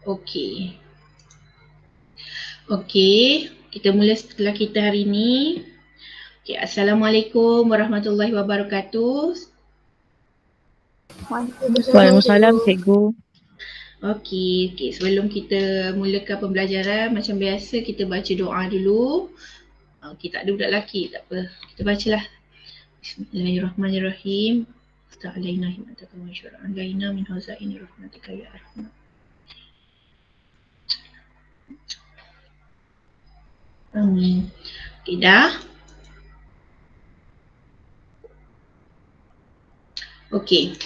Okey. Okey, kita mula setelah kita hari ni. Okey, Assalamualaikum warahmatullahi wabarakatuh. Waalaikumsalam cikgu. Okey, sebelum kita mulakan pembelajaran macam biasa kita baca doa dulu. Okey, tak ada budak lelaki, tak apa. Kita bacalah. Bismillahirrahmanirrahim. Astagfirullahaladzim himmataka wa syura'an laina min hazaini rahmatika ya arhamar. Amin. Okey, dah. Okey.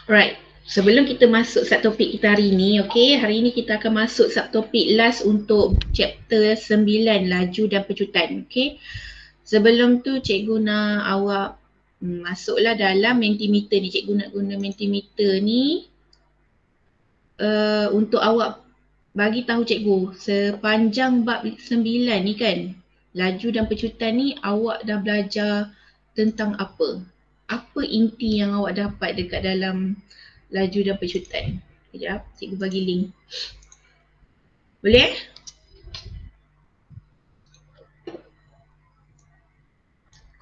Alright. Sebelum kita masuk subtopik kita hari ni, okey, hari ni kita akan masuk subtopik last untuk chapter 9, laju dan pecutan, okey. Sebelum tu cikgu nak awak masuklah dalam Mentimeter ni. Cikgu nak guna Mentimeter ni untuk awak bagi tahu cikgu sepanjang bab 9 ni kan, laju dan pecutan ni awak dah belajar tentang apa? Apa inti yang awak dapat dekat dalam laju dan pecutan? Sekejap, cikgu bagi link. Boleh?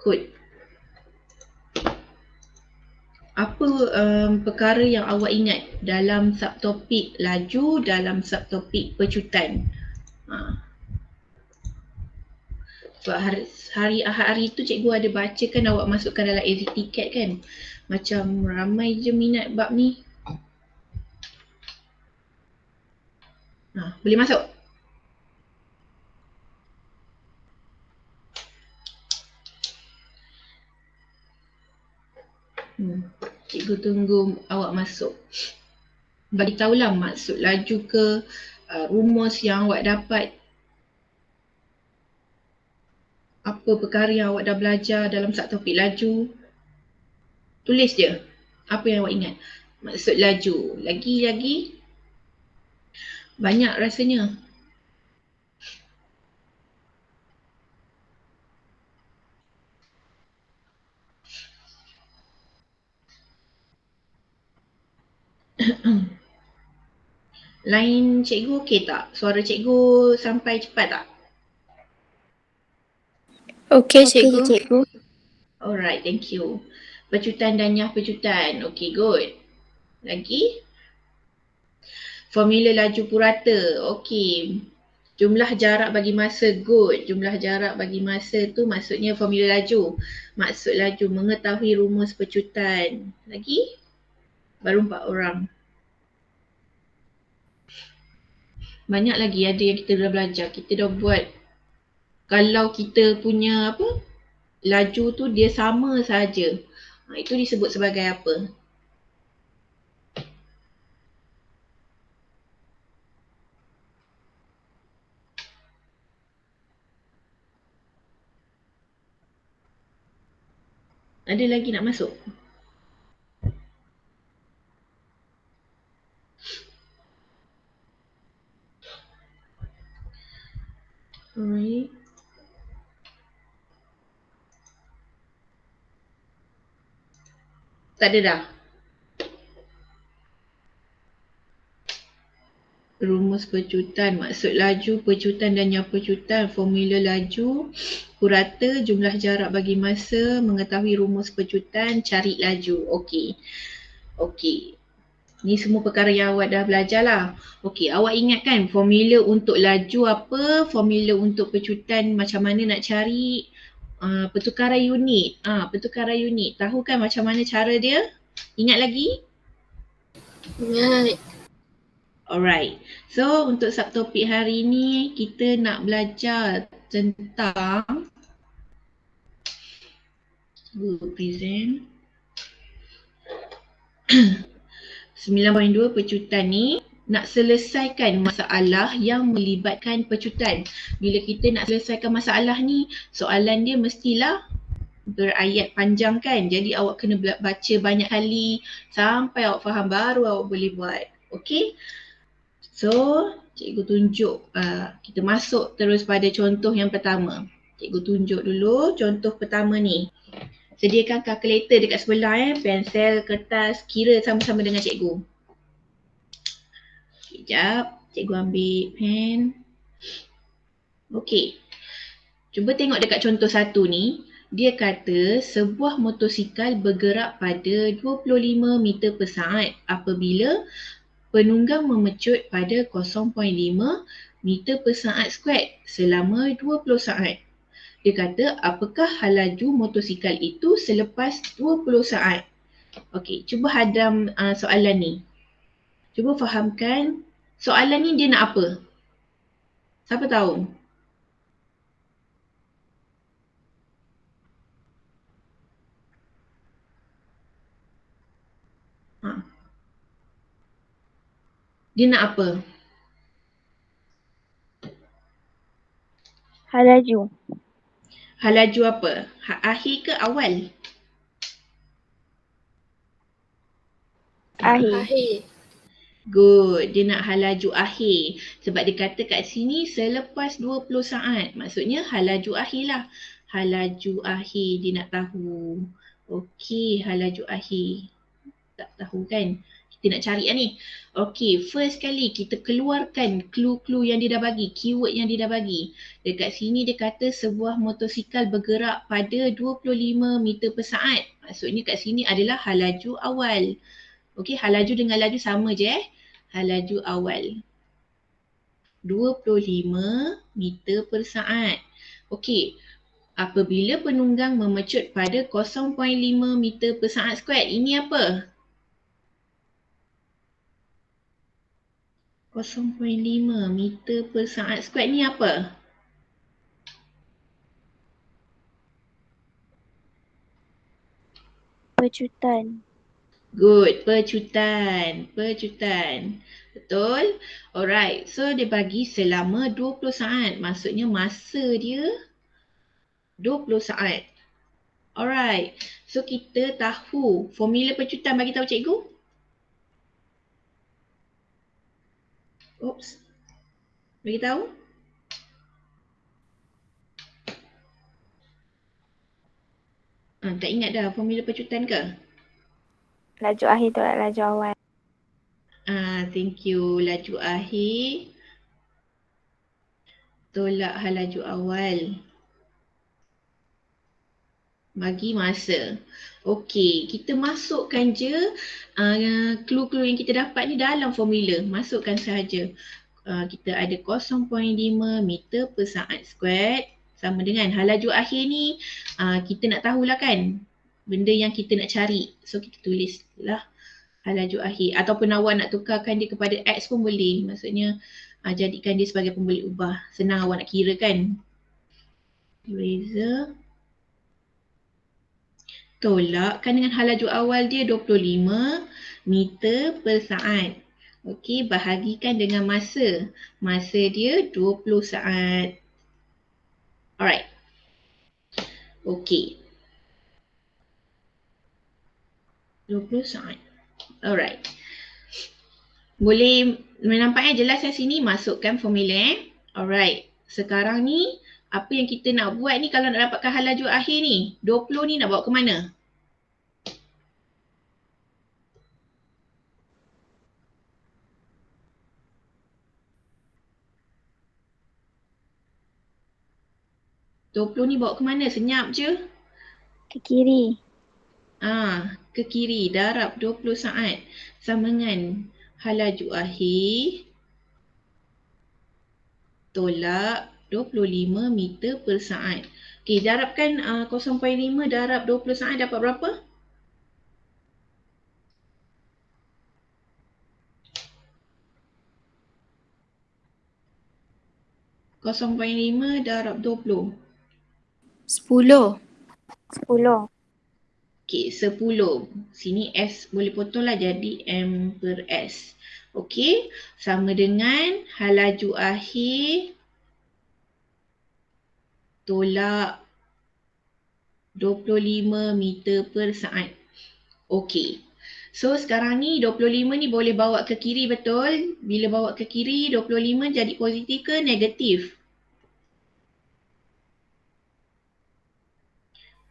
Kod. Apa perkara yang awak ingat dalam subtopik laju, dalam subtopik pecutan? Sebab hari Ahad hari tu cikgu ada bacakan awak masukkan dalam exit ticket kan. Macam ramai je minat bab ni. Boleh masuk? Cikgu tunggu awak masuk. Bagi tahulah maksud laju ke, rumus yang awak dapat. Apa perkara yang awak dah belajar dalam subtopik laju. Tulis je apa yang awak ingat. Maksud laju. Lagi. Banyak rasanya. Line cikgu okey tak? Suara cikgu sampai cepat tak? Okey cikgu. Alright, thank you. Pecutan dan nyah pecutan. Okay, good. Lagi? Formula laju purata. Okay. Jumlah jarak bagi masa. Good. Jumlah jarak bagi masa tu maksudnya formula laju. Maksud laju mengetahui rumus pecutan. Lagi? Baru 4 orang. Banyak lagi ada yang kita dah belajar. Kita dah buat. Kalau kita punya apa? Laju tu dia sama saja. Itu disebut sebagai apa? Ada lagi nak masuk? Alright. Tak ada dah? Rumus pecutan, maksud laju, pecutan dan nyah pecutan, formula laju, purata, jumlah jarak bagi masa, mengetahui rumus pecutan, cari laju. Okey. Ni semua perkara yang awak dah belajar lah. Okey, awak ingat kan formula untuk laju apa, formula untuk pecutan macam mana nak cari, pertukaran unit. Pertukaran unit. Tahu kan macam mana cara dia? Ingat lagi? Ingat. Alright, so untuk subtopik hari ni kita nak belajar tentang present 9.2 pecutan ni nak selesaikan masalah yang melibatkan pecutan. Bila kita nak selesaikan masalah ni, soalan dia mestilah berayat panjang kan. Jadi awak kena baca banyak kali sampai awak faham baru awak boleh buat. Okay? So, cikgu tunjuk, kita masuk terus pada contoh yang pertama. Cikgu tunjuk dulu contoh pertama ni. Sediakan kalkulator dekat sebelah pensel, kertas, kira sama-sama dengan cikgu. Sekejap, cikgu ambil pen. Okey. Cuba tengok dekat contoh 1 ni. Dia kata sebuah motosikal bergerak pada 25 meter per saat apabila penunggang memecut pada 0.5 meter per saat squared selama 20 saat. Dia kata apakah laju motosikal itu selepas 20 saat? Okey, cuba hadam soalan ni. Cuba fahamkan soalan ni dia nak apa? Siapa tahu? Dia nak apa? Laju. Laju apa? Akhir ke awal? Akhir. Good. Dia nak laju akhir. Sebab dia kata kat sini selepas 20 saat. Maksudnya laju akhir lah. Laju akhir dia nak tahu. Okey, laju akhir. Tak tahu kan? Kita nak cari lah ni. Okey, first kali kita keluarkan clue-clue yang dia dah bagi. Keyword yang dia dah bagi. Dekat sini dia kata sebuah motosikal bergerak pada 25 meter per saat. Maksudnya kat sini adalah laju awal. Okey, laju dengan laju sama je laju awal. 25 meter per saat. Okey, apabila penunggang memecut pada 0.5 meter per saat squared. Ini apa? 0.5 meter per saat squared ni apa? Pecutan. Good, pecutan. Pecutan. Betul? Alright, so dia bagi selama 20 saat. Maksudnya masa dia 20 saat. Alright, so kita tahu formula pecutan, bagi tahu cikgu. Oops. Bagi tahu. Tak ingat dah formula pecutan ke? Laju akhir tolak laju awal. Thank you. Laju akhir tolak laju awal. Bagi masa. Okey, kita masukkan je clue-clue yang kita dapat ni dalam formula. Masukkan sahaja. Kita ada 0.5 meter per saat squared sama dengan laju akhir ni kita nak tahulah kan benda yang kita nak cari. So kita tulislah laju akhir ataupun awak nak tukarkan dia kepada X pun boleh. Maksudnya jadikan dia sebagai pembeli ubah. Senang awak nak kira kan. Eraser. Tolakkan dengan laju awal dia 25 meter per saat. Okey, bahagikan dengan masa. Masa dia 20 saat. Alright. Okey. 20 saat. Alright. Boleh nampaknya jelas kat sini, masukkan formula Alright. Sekarang ni apa yang kita nak buat ni kalau nak dapatkan laju akhir ni? 20 ni nak bawa ke mana? ni bawa ke mana? Senyap je. Ke kiri. Ke kiri. Darab 20 saat. Sama dengan laju akhir tolak 25 meter per saat. Okey, darabkan 0.5 darab 20 saat dapat berapa? .5 darab 20. 10. Okey, 10. Sini S boleh potonglah jadi M per S. Okey, sama dengan laju akhir tolak 25 meter per saat. Okey. So sekarang ni 25 ni boleh bawa ke kiri, betul? Bila bawa ke kiri 25 jadi positif ke negatif?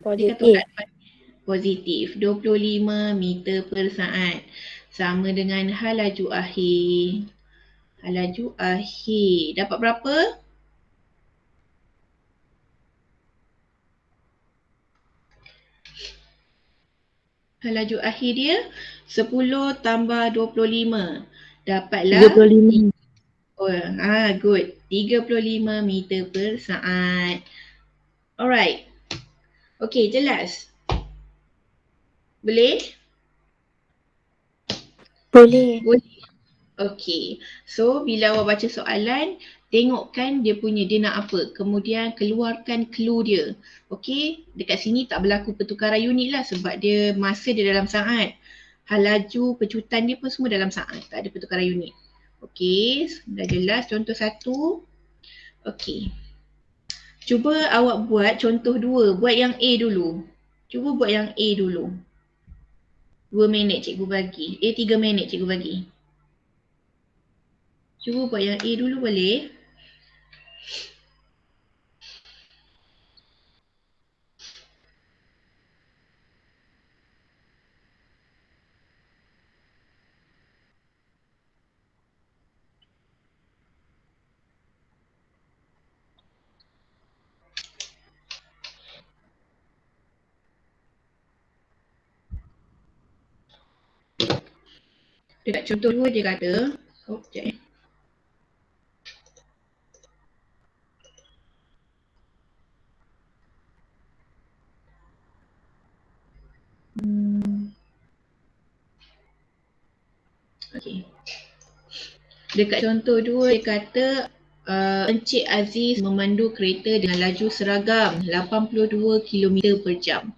Positif. Positif. 25 meter per saat. Sama dengan laju akhir laju akhir. Dapat berapa? Laju akhir dia 10 tambah 25. Dapatlah 35. Good. 35 meter per saat. Alright. Okay, jelas? Boleh? Boleh. Boleh. Okay. So, bila awak baca soalan, tengokkan dia nak apa. Kemudian keluarkan clue dia. Okay. Dekat sini tak berlaku pertukaran unit lah sebab dia masa dia dalam saat. Laju pecutan dia pun semua dalam saat. Tak ada pertukaran unit. Okay. Dah jelas contoh 1. Okay. Cuba awak buat contoh 2. Buat yang A dulu. Cuba buat yang A dulu. 2 minit cikgu bagi. 3 minit cikgu bagi. Cuba buat yang A dulu boleh? Dekat contoh 2 dia kata, sekejap eh. Okay. Dekat contoh 2 dia kata Encik Aziz memandu kereta dengan laju seragam 82 km per jam.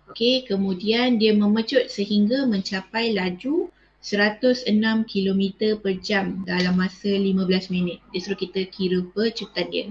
Okey, kemudian dia memecut sehingga mencapai laju 106 km per jam dalam masa 15 minit. Dia suruh kita kira pecutan dia.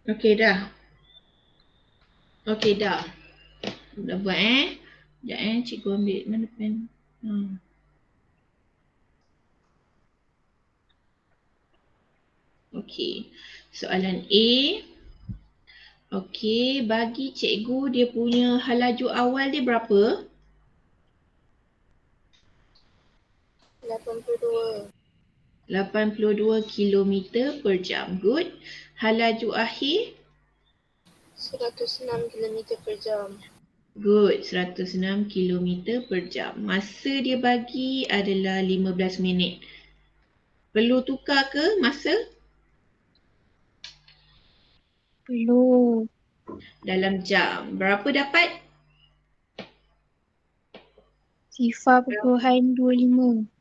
Okey dah. Okey dah. Dah buat Sekejap cikgu ambil mana pen. Okey. Soalan A. Okey, bagi cikgu dia punya laju awal dia berapa? 82 km per jam. Good. Laju akhir? 106 km per jam. Good. 106 km per jam. Masa dia bagi adalah 15 minit. Perlu tukar ke masa? Perlu. Dalam jam. Berapa dapat? 0.25.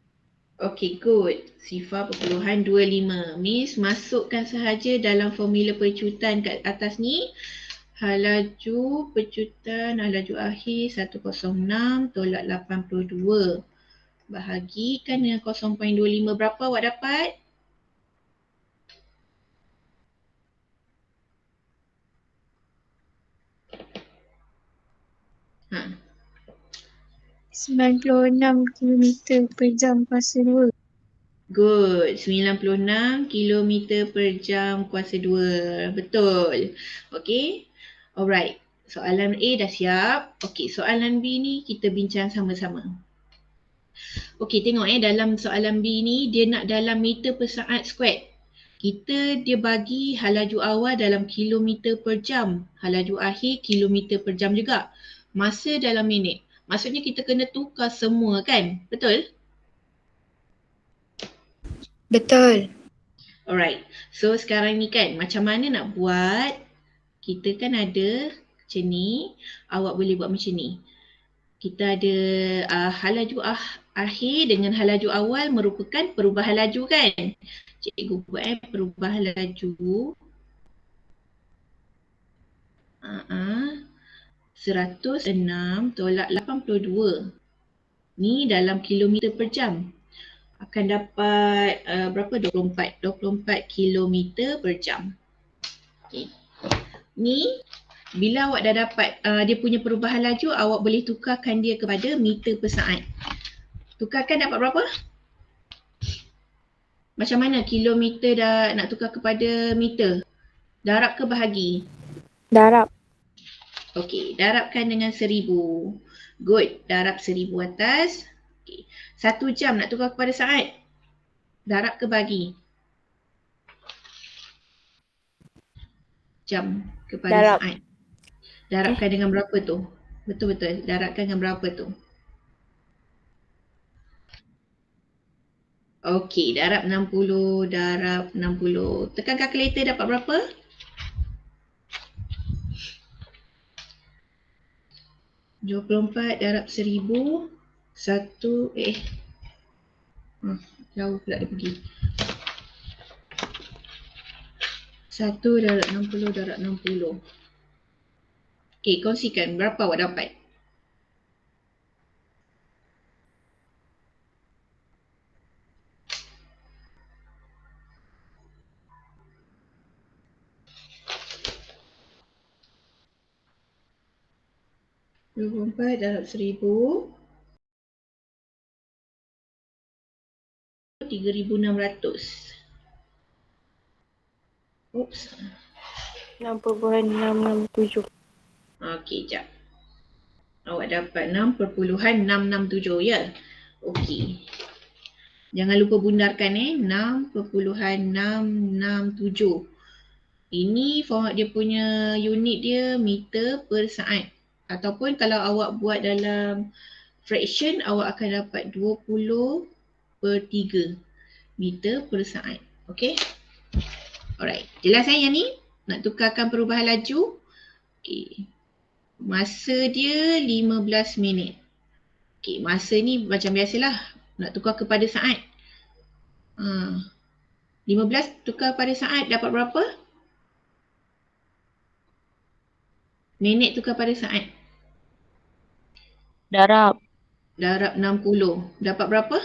Okay, good. Sifar perpuluhan 25. Miss masukkan sahaja dalam formula pecutan kat atas ni. Halaju pecutan, halaju akhir 106 tolak 82. Bahagikan dengan 0.25. Berapa awak dapat? Ha. 96 kilometer per jam kuasa 2. Good. 96 km per jam kuasa 2. Betul. Okay. Alright. Soalan A dah siap. Okay, soalan B ni kita bincang sama-sama. Okay, tengok dalam soalan B ni dia nak dalam meter per saat square. Dia bagi halaju awal dalam kilometer per jam. Halaju akhir kilometer per jam juga. Masa dalam minit. Maksudnya kita kena tukar semua kan? Betul? Betul. Alright. So sekarang ni kan macam mana nak buat? Kita kan ada macam ni. Awak boleh buat macam ni. Kita ada halaju akhir dengan halaju awal merupakan perubahan laju kan? Cikgu buat perubahan laju. 106 tolak 82. Ni dalam kilometer per jam. Akan dapat berapa? 24 kilometer per jam. Okay. Ni bila awak dah dapat dia punya perubahan laju, awak boleh tukarkan dia kepada meter per saat. Tukarkan dapat berapa? Macam mana kilometer dah nak tukar kepada meter? Darab ke bahagi? Darab. Okey, darabkan dengan 1000. Good, darab 1000 atas. Okay. 1 jam nak tukar kepada saat. Darab ke bahagi? Jam kepada Darab. saat. Darabkan dengan berapa tu? Betul-betul, darabkan dengan berapa tu? Okey, darab 60, darab 60. Tekan kalkulator dapat berapa? darab 1000. Jauh pula dia pergi. 1 darab 60 darab 60. Okey, kongsikan berapa awak dapat? darab 1000. 3600. Oops. 6.667. Okey, jap. Awak dapat 6.667 ya. Okey. Jangan lupa bundarkan 6.667. Ini dia punya unit dia meter per saat. Ataupun kalau awak buat dalam fraction, awak akan dapat 20/3 meter per saat. Okey. Alright. Jelas yang ni? Nak tukarkan perubahan laju. Okey. Masa dia 15 minit. Okey, masa ni macam biasalah. Nak tukar kepada saat. 15 tukar pada saat dapat berapa? Minit tukar pada saat. Darab. Darab 60. Dapat berapa?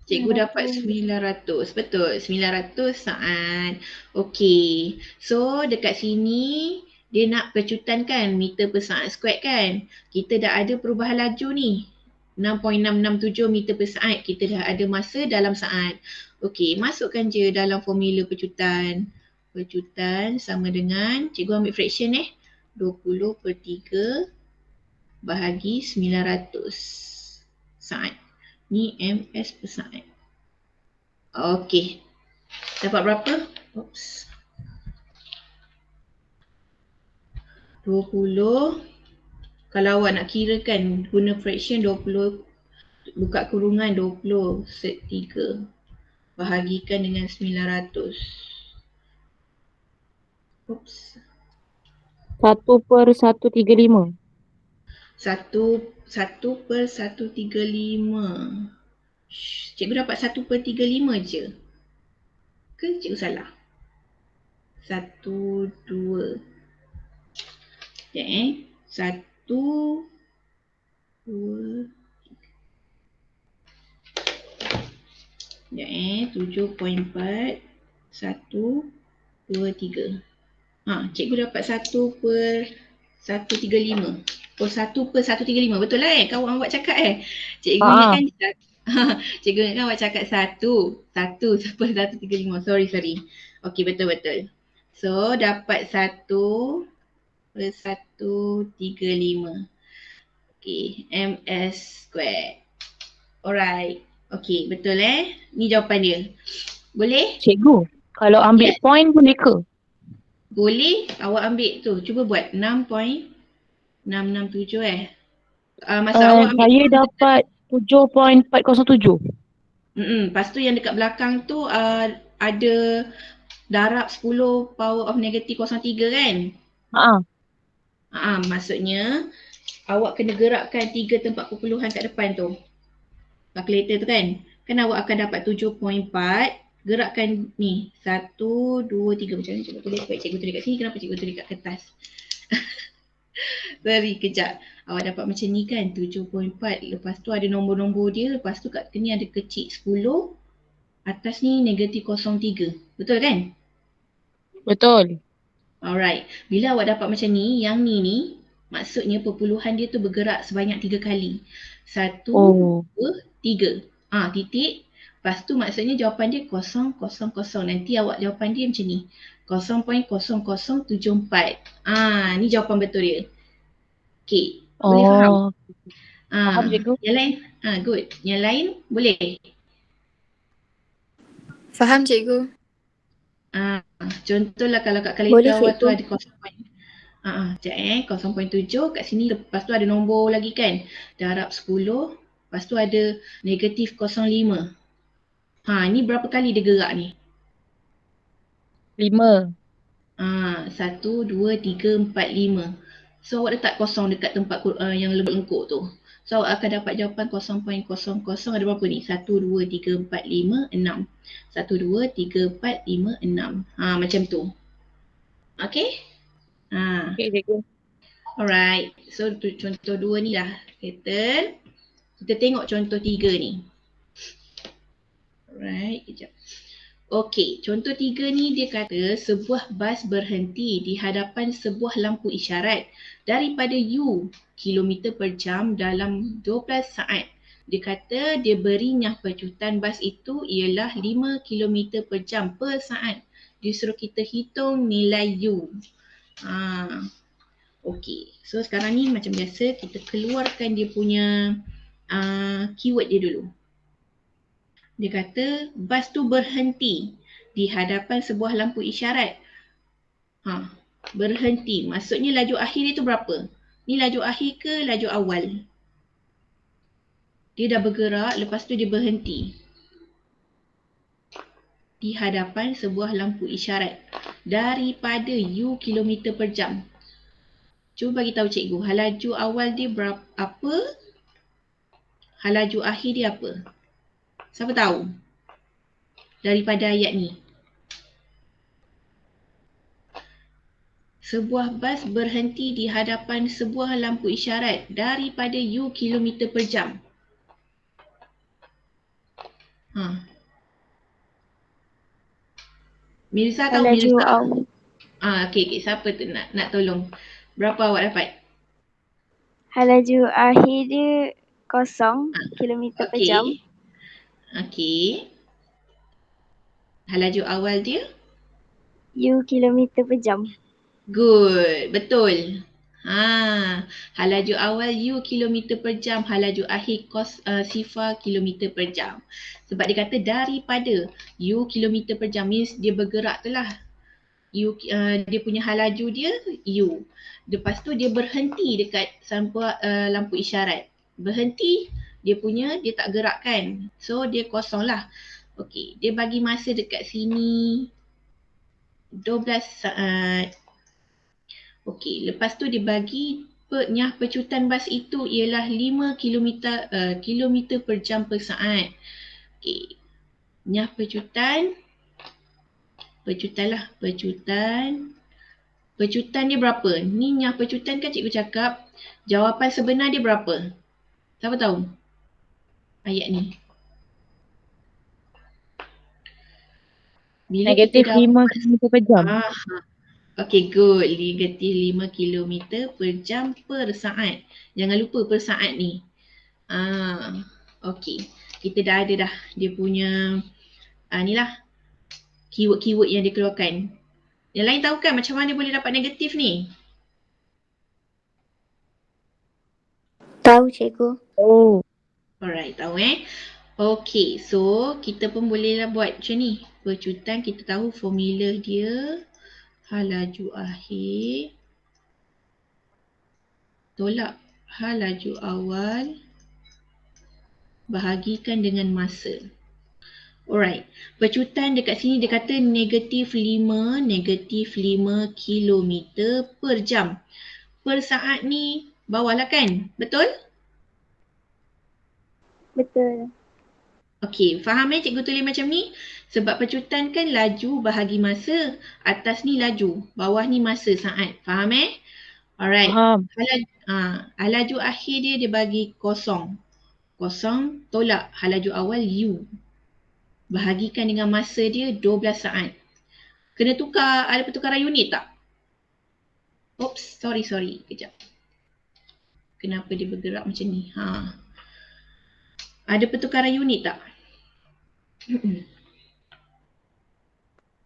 Cikgu dapat 900. Betul, 900 saat. Okey. So dekat sini dia nak pecutan kan meter per saat square kan. Kita dah ada perubahan laju ni. 6.667 meter per saat. Kita dah ada masa dalam saat. Okey, masukkan je dalam formula pecutan. Pecutan sama dengan, cikgu ambil fraction 20/3 bahagi 900 saat. Ni ms per saat. Okey. Dapat berapa? Oops. 20. Kalau awak nak kirakan guna fraction 20, buka kurungan 20/3 bahagikan dengan 900. Oops. 1/135. 1/135. Cikgu dapat 1/35 je. Ke cikgu salah? 1, 2. Sekejap 1, 2. Sekejap 7.4. 1, 2, 3. Cikgu dapat 1/135. Oh, 1/135. Betul lah kawan awak cakap Cikgu ingatkan cikgu ingatkan awak cakap 1/135. Sorry. Okey, betul. So, dapat 1/135. Okey, ms squared. Alright. Okey, betul ni jawapan dia. Boleh? Cikgu, kalau ambil point boleh ke? Boleh, awak ambil tu. Cuba buat 6.667 masa awak ambil Saya dapat 7.407. Lepas tu yang dekat belakang tu ada darab 10 power of negative 03 kan? Maksudnya awak kena gerakkan 3 tempat perpuluhan kat depan tu. Kalkulator tu kan? Kan awak akan dapat 7.4. Gerakkan ni 1, 2, 3. Macam mana cikgu tulis? Cikgu tulis kat sini, kenapa cikgu tulis kat kertas? Sorry, kejap. Awak dapat macam ni kan, 7.4. Lepas tu ada nombor-nombor dia. Lepas tu kat ni ada kecil 10. Atas ni negatif 03. Betul kan? Betul. Alright. Bila awak dapat macam ni, yang ni maksudnya perpuluhan dia tu bergerak sebanyak 3 kali. 1, 2, 3. Titik. Lepas tu maksudnya jawapan dia 0, 0, 0. Nanti awak jawapan dia macam ni. 0.0074. Ni jawapan betul dia. Okay. Boleh faham? Faham cikgu. Yang lain? Good. Yang lain boleh? Faham cikgu. Contohlah kalau kat Boleh, kalender awak tu cikgu. ada 0.7 kat sini. Lepas tu ada nombor lagi kan, darab 10. Lepas tu ada negatif 0.5. Ni berapa kali dia gerak ni? 5. 1, 2, 3, 4, 5. So awak letak kosong dekat tempat yang lebih lengkuk tu. So awak akan dapat jawapan 0.00 ada berapa ni? 1, 2, 3, 4, 5, 6. 1, 2, 3, 4, 5, 6. Macam tu. Okay? Okay cikgu. Alright. So contoh 2 ni dah settle. Kita tengok contoh 3 ni. Alright, kejap. Okey, contoh 3 ni dia kata sebuah bas berhenti di hadapan sebuah lampu isyarat daripada U km/jam dalam 12 saat. Dia kata dia berinya pecutan bas itu ialah 5 km/jam per saat. Dia suruh kita hitung nilai U. Okey, so sekarang ni macam biasa kita keluarkan dia punya keyword dia dulu. Dia kata bas tu berhenti di hadapan sebuah lampu isyarat. Berhenti. Maksudnya laju akhir dia tu berapa? Ni laju akhir ke laju awal? Dia dah bergerak, lepas tu dia berhenti. Di hadapan sebuah lampu isyarat. Daripada U km/jam. Cuba bagi tahu cikgu, laju awal dia berapa? Apa? Laju akhir dia apa? Siapa tahu? Daripada ayat ni. Sebuah bas berhenti di hadapan sebuah lampu isyarat daripada U km/jam. Mirza tahu Mirza? Okey, siapa tu nak tolong? Berapa awak dapat? Laju akhir dia 0 km/jam. Okey. Laju awal dia? U km/jam. Good, betul. Laju awal U km/jam, laju akhir sifar km/jam. Sebab dia kata daripada U km/jam means dia bergerak tu lah. Dia punya laju dia U. Lepas tu dia berhenti dekat lampu isyarat. Berhenti, dia tak gerak kan. So dia kosong lah. Okey, dia bagi masa dekat sini 12 saat. Okey, lepas tu dia bagi nyah pecutan bas itu ialah 5 kilometer per jam per saat. Okey. Nyah pecutan lah, pecutan dia berapa? Ni nyah pecutan kan cikgu cakap jawapan sebenar dia berapa? Siapa tahu? Ayat ni. Bila Negatif kita 5 dapat km per jam. Okay, good. Negatif 5 km per jam per saat. Jangan lupa per saat ni. Okay. Kita dah ada dah dia punya ni lah keyword-keyword yang dia keluarkan. Yang lain tahu kan macam mana boleh dapat negatif ni? Tahu cikgu. Oh. Alright, tahu Okay, so kita pun bolehlah buat macam ni. Pecutan kita tahu formula dia hal laju akhir tolak hal laju awal bahagikan dengan masa. Alright, pecutan dekat sini dia kata negatif 5 km per jam. Per saat ni bawah lah kan? Betul? Betul. Okey, faham cikgu tulis macam ni? Sebab pecutan kan laju bahagi masa. Atas ni laju, bawah ni masa saat. Faham Alright. Faham. Hal laju akhir dia bagi kosong. Kosong tolak hal laju awal U. Bahagikan dengan masa dia 12 saat. Kena tukar, ada pertukaran unit tak? Oops, sorry. Kejap. Kenapa dia bergerak macam ni? Ada pertukaran unit tak?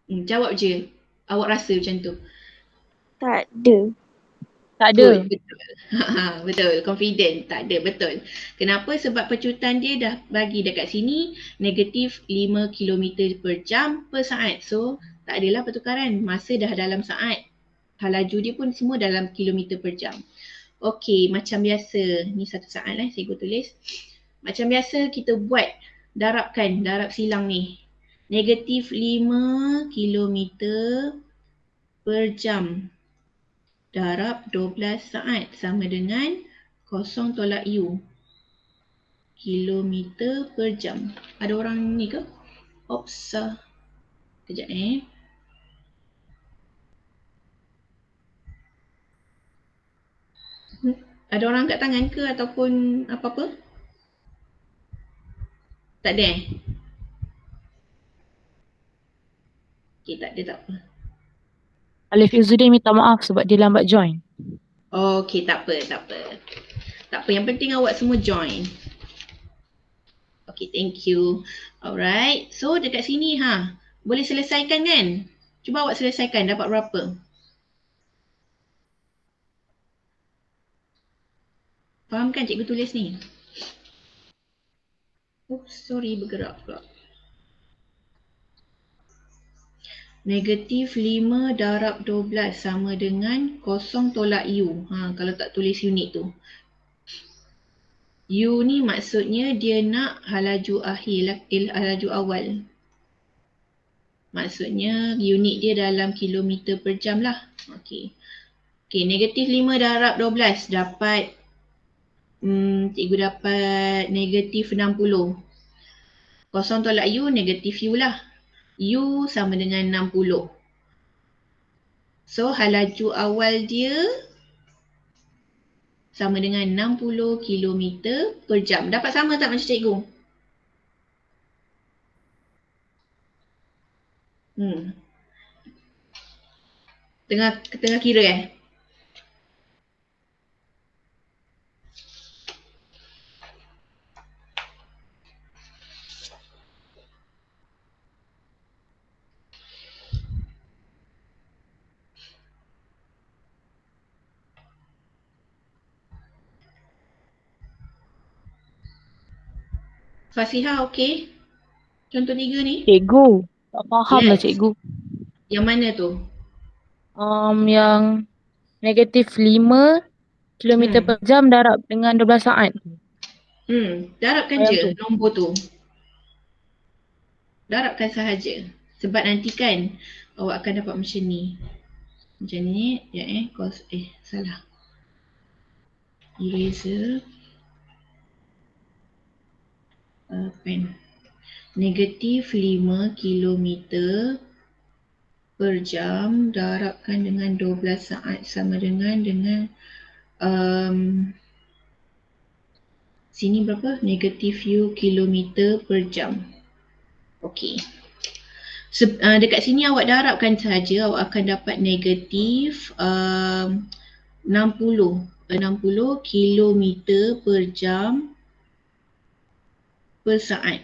Jawab je. Awak rasa macam tu. Tak ada. Tak ada. Good, betul. Betul, confident. Tak ada, betul. Kenapa? Sebab pecutan dia dah bagi dekat sini negatif 5 km per jam per saat. So, tak adalah pertukaran. Masa dah dalam saat. Hal laju dia pun semua dalam kilometer per jam. Okey, macam biasa. Ni satu saat cikgu tulis. Macam biasa kita buat darab silang ni. Negatif 5 km per jam darab 12 saat sama dengan kosong tolak U. Kilometer per jam. Ada orang ni ke? Oops. Kejap Ada orang angkat tangan ke ataupun apa-apa? Tak ada Okay, tak ada, tak apa. Alif Izzuddin minta maaf sebab dia lambat join. Okay, tak apa. Tak apa, yang penting awak semua join. Okay, thank you. Alright, so dekat sini boleh selesaikan kan? Cuba awak selesaikan, dapat berapa? Faham kan cikgu tulis ni? Oops, sorry, bergerak pula. Negatif 5 darab 12 sama dengan kosong tolak U. Kalau tak tulis unit tu. U ni maksudnya dia nak hal laju akhir, hal laju awal. Maksudnya unit dia dalam kilometer per jam lah. Okey, negatif 5 darab 12 dapat cikgu dapat negatif 60. Kosong tolak U, negatif U lah. U sama dengan 60. So, hal laju awal dia sama dengan 60 km per jam. Dapat sama tak macam cikgu? Tengah kira Fasihah okey? Contoh 3 ni? Cikgu, tak faham lah Yes. cikgu. Yang mana tu? Yang negatif 5 km per jam darab dengan 12 saat. Darabkan Yang je tu. nombor tu. Darabkan sahaja. Sebab nanti kan awak akan dapat macam ni. Macam ni, cos salah. Eraser pen. Negatif 5 kilometer per jam darabkan dengan 12 saat sama dengan sini berapa? Negatif U kilometer per jam. Okey. Dekat sini awak darabkan saja, awak akan dapat negatif 60 kilometer per jam per saat.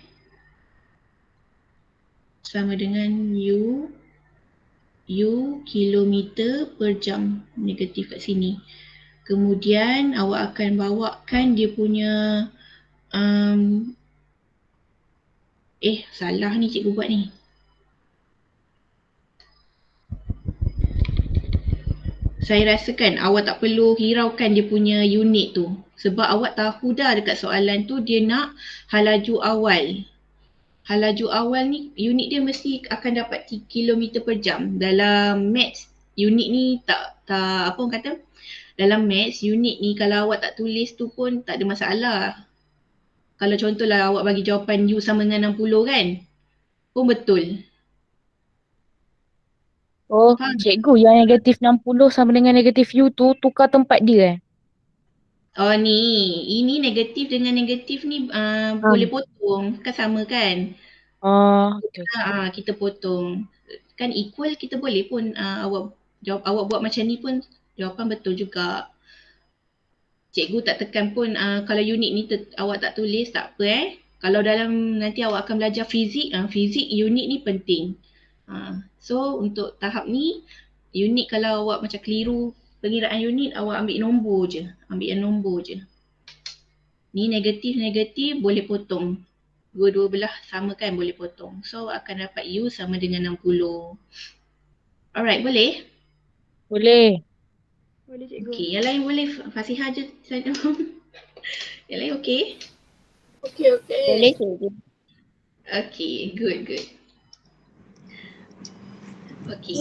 Sama dengan U kilometer per jam, negatif kat sini. Kemudian awak akan bawakan dia punya salah ni cikgu buat ni. Saya rasakan awak tak perlu hiraukan dia punya unit tu. Sebab awak tahu dah dekat soalan tu dia nak halaju awal. Halaju awal ni unit dia mesti akan dapat 3 km per jam. Dalam maths unit ni tak apa orang kata? Dalam maths unit ni kalau awak tak tulis tu pun tak ada masalah. Kalau contohlah awak bagi jawapan U sama dengan 60 kan? Pun betul. Oh, cikgu yang negatif 60 sama dengan negatif U tu tukar tempat dia Oh ni, ini negatif dengan negatif ni boleh potong. Kan sama kan? Okay. Kita potong. Kan equal kita boleh pun awak buat macam ni pun jawapan betul juga. Cikgu tak tekan pun kalau unit ni awak tak tulis tak apa Kalau dalam nanti awak akan belajar fizik, fizik unit ni penting. So untuk tahap ni, unit kalau awak macam keliru pengiraan unit, awak ambil nombor je. Ambil yang nombor je. Ni negatif boleh potong. Dua-dua belah sama kan boleh potong. So awak akan dapat U sama dengan 60. Alright, boleh? Boleh. Boleh cikgu. Okay, yang lain boleh. Fasihah je. Yang lain okay? Boleh cikgu. Okay, good. Okay.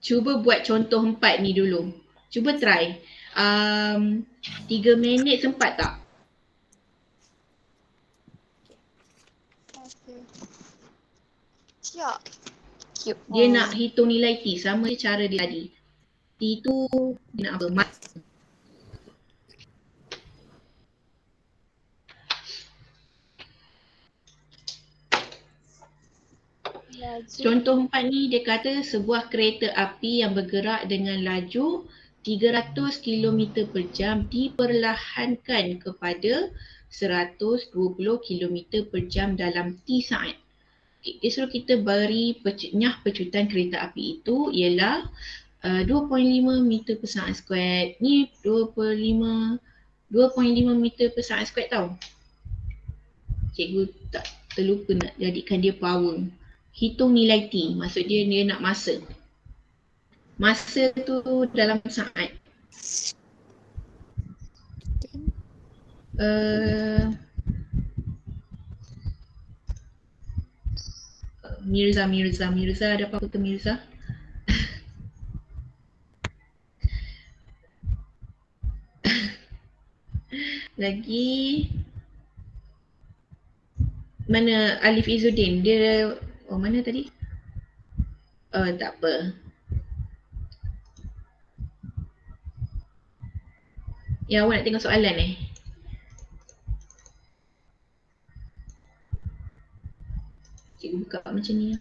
Cuba buat contoh 4 ni dulu. Cuba try. 3 minit sempat tak? Siap. Dia nak hitung nilai T sama je cara dia tadi. T tu dia nak apa? Contoh 4 ni dia kata sebuah kereta api yang bergerak dengan laju 300 km per jam diperlahankan kepada 120 km per jam dalam T saat. Okay, dia suruh kita beri nyah pecutan kereta api itu ialah 2.5 meter per saat squared. Ni 2.5 meter per saat squared tau. Cikgu tak terlupa nak jadikan dia power. Hitung nilai T, maksud dia nak masa. Masa tu dalam saat. Mirza, ada apa-apa ke Mirza? Lagi mana Alif Izzuddin? Dia mana tadi? Tak apa. Ya, awak nak tengok soalan Cikgu buka macam ni.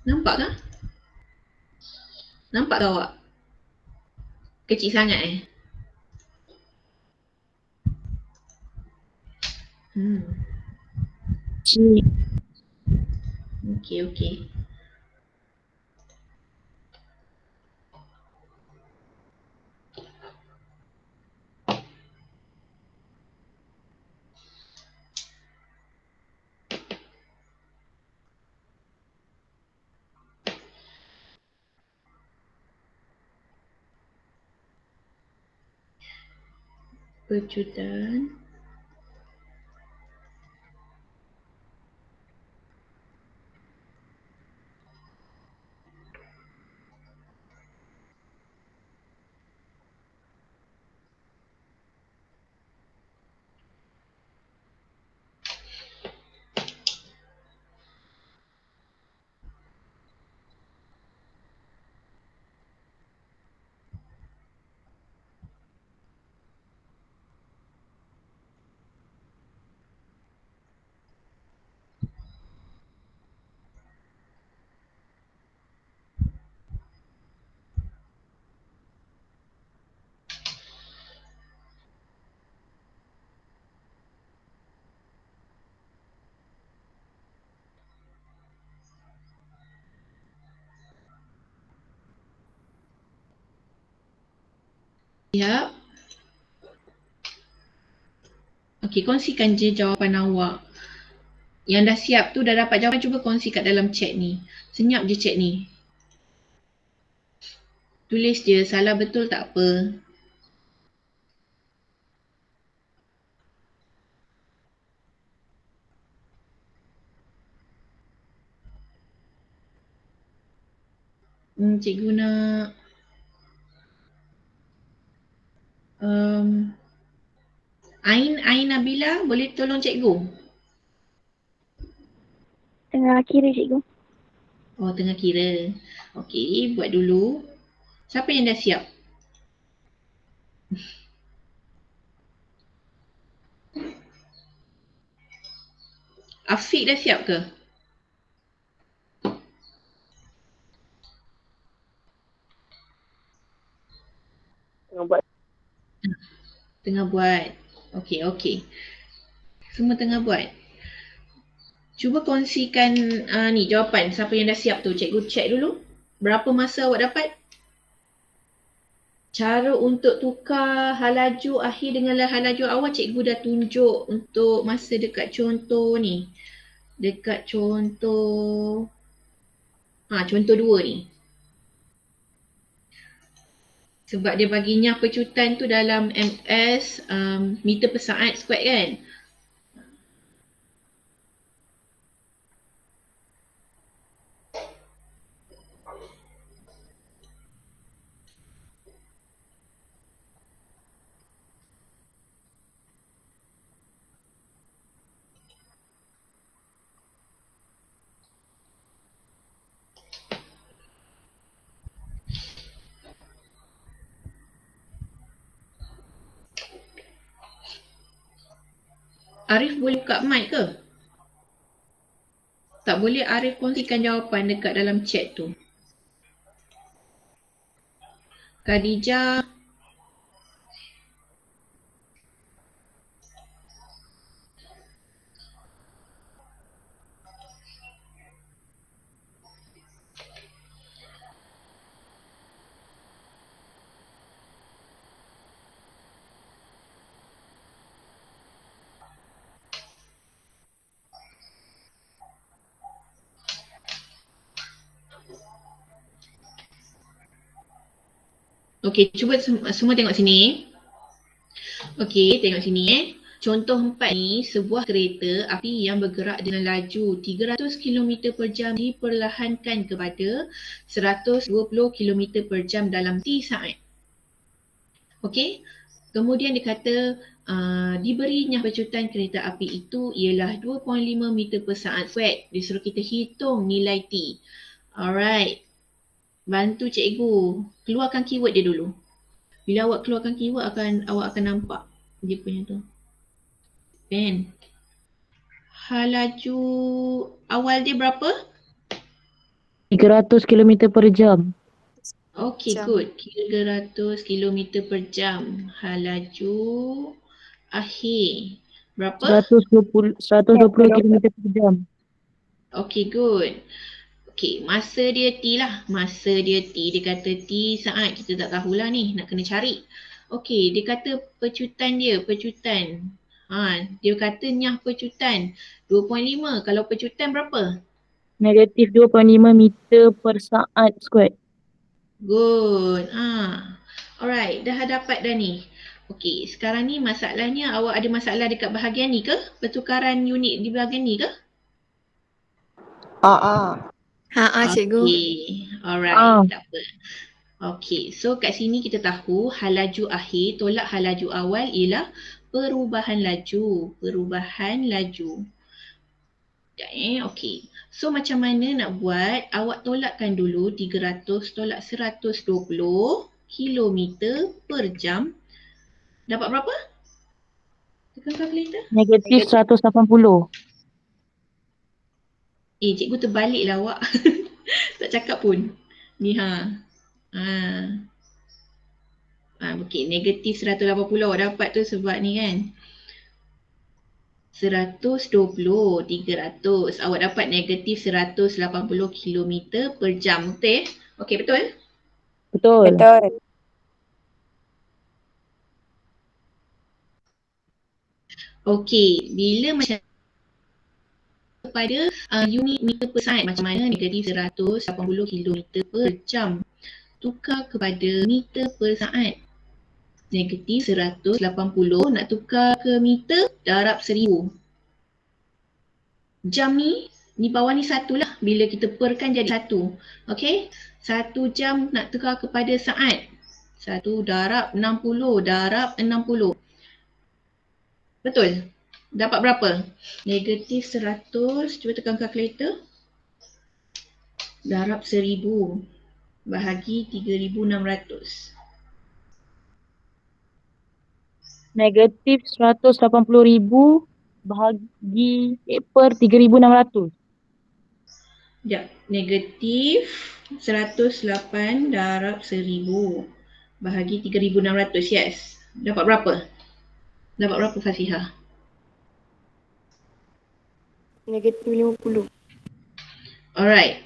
Nampak tak? Nampak tak awak? Kecil sangat Okey. Pecutan Siap? Okey, kongsikan je jawapan awak. Yang dah siap tu, dah dapat jawapan, cuba kongsi kat dalam chat ni. Senyap je chat ni. Tulis je, salah betul tak apa. Cikgu nak Ain Nabila, boleh tolong cikgu? Tengah kira cikgu. Oh, tengah kira. Okey, buat dulu. Siapa yang dah siap? Afiq dah siap ke? Tengah buat. Okey. Semua tengah buat. Cuba kongsikan ni jawapan. Siapa yang dah siap tu? Cikgu check dulu. Berapa masa awak dapat? Cara untuk tukar halaju akhir dengan halaju awal cikgu dah tunjuk untuk masa dekat contoh ni. Dekat contoh contoh 2 ni. Sebab dia baginya pecutan tu dalam ms meter per saat square kan. Arif boleh buka mic ke? Tak boleh Arif kongsikan jawapan dekat dalam chat tu. Khadijah. Okey, cuba semua tengok sini. Okey, tengok sini Contoh 4 ni, sebuah kereta api yang bergerak dengan laju 300 km per jam diperlahankan kepada 120 km per jam dalam T saat. Okey, kemudian dikata diberinya pecutan kereta api itu ialah 2.5 meter per saat square. Disuruh kita hitung nilai T. Alright. Bantu cikgu. Keluarkan keyword dia dulu. Bila awak keluarkan keyword, awak akan nampak dia punya tu. Pen. Halaju awal dia berapa? 300 km per jam. Okay, good. 300 km per jam. Halaju akhir. Berapa? 120 km per jam. Okay, good. Okay, masa dia T lah. Masa dia T. Dia kata T saat. Kita tak tahulah ni. Nak kena cari. Okay, dia kata pecutan dia. Pecutan. Dia kata nyah pecutan. 2.5. Kalau pecutan berapa? Negatif 2.5 meter per saat square. Good. Alright, dah dapat dah ni. Okay, sekarang ni masalahnya awak ada masalah dekat bahagian ni ke? Pertukaran unit di bahagian ni ke? Cikgu. Okay, alright, tak apa. Okay, so kat sini kita tahu halaju akhir tolak halaju awal ialah perubahan laju. Perubahan laju. Okay. So macam mana nak buat? Awak tolakkan dulu 300 tolak 120 km per jam. Dapat berapa? Tekan kalkulator. Negatif 180. Cikgu terbalik lah awak. Tak cakap pun. Ni okay, negatif 180 awak dapat tu sebab ni kan. 120, 300. Awak dapat negatif 180 km per jam. Betul? Okey, betul? Betul. Okey, bila macam kepada unit meter per saat, macam mana negatif 180 kilometer per jam. Tukar kepada meter per saat. Negatif 180 nak tukar ke meter, darab 1000. Jam ni bawah ni 1 lah. Bila kita perkan jadi 1. Okey, 1 jam nak tukar kepada saat. 1 darab 60 darab 60. Betul? Dapat berapa? Negatif 100, cuba tekan kalkulator. Darab 1000 bahagi 3600. Negatif 180,000 bahagi per 3,600. Sekejap, negatif 108 darab 1000 bahagi 3600, yes. Dapat berapa? Dapat berapa Fasihah? Negatif 50. Alright.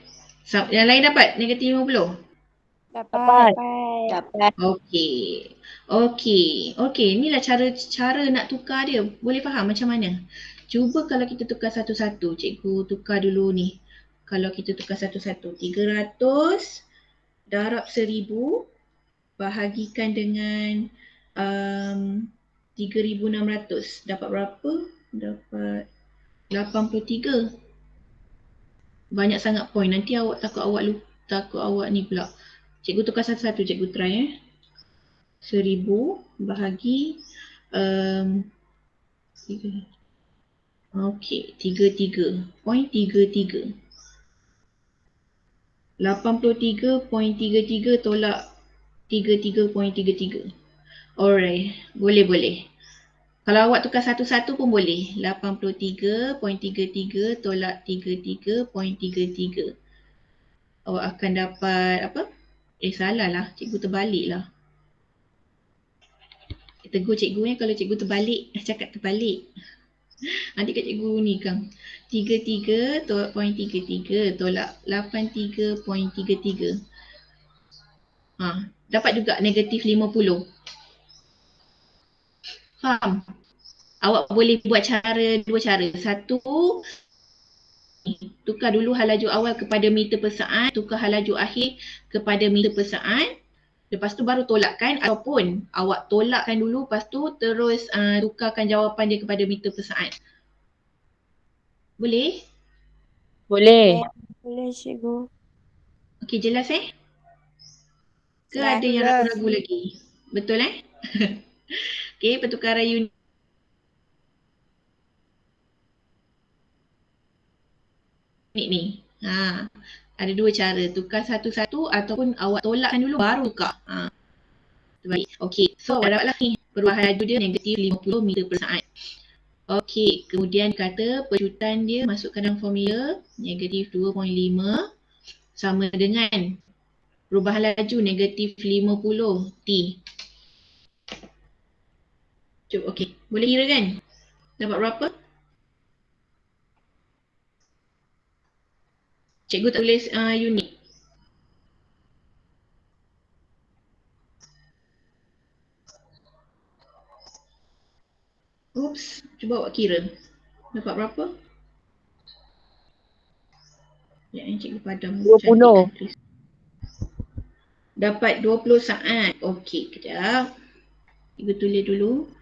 Yang lain dapat negatif 50? Dapat. Dapat. Okey, inilah cara nak tukar dia. Boleh faham macam mana? Cuba kalau kita tukar satu-satu. Cikgu tukar dulu ni. Kalau kita tukar satu-satu. 300 darab 1000 bahagikan dengan 3600. Dapat berapa? Dapat 83. Banyak sangat point. Nanti awak takut awak ni pula. Cikgu tukar satu-satu. Cikgu try 1000 bahagi 3. Okey, 33. Point 33. 83.33 tolak 33.33. Alright, boleh. Kalau awak tukar satu-satu pun boleh. 83.33 tolak 33.33. Awak akan dapat apa? Salah lah. Cikgu terbalik lah. Tegur cikgu kalau cikgu terbalik, cakap terbalik. Nanti kat cikgu ni kan. 33.33 tolak 83.33. Dapat juga negatif 50. Faham? Awak boleh buat dua cara. Satu, tukar dulu halaju awal kepada meter per saat, tukar halaju akhir kepada meter per saat. Lepas tu baru tolakkan, ataupun awak tolakkan dulu lepas tu terus tukarkan jawapan dia kepada meter per saat. Boleh? Boleh. Boleh cikgu. Okey, jelas Ke ada yang ragu-ragu lagi? Betul Okey, pertukaran unit ni. Ada dua cara, tukar satu-satu ataupun awak tolakkan dulu baru tukar. Terbalik. Okey, so awak dapatlah ni perubahan laju dia negatif 50 meter per saat. Okey, kemudian kata pecutan dia masukkan dalam formula negatif 2.5 sama dengan perubahan laju negatif 50 T. Cuba, okey, boleh kira kan? Dapat berapa? Cikgu tak tulis unit. Oops, cuba awak kira. Dapat berapa? Ya, cikgu padam. 20. Dapat 20 saat. Okey, kejap. Cikgu tulis dulu.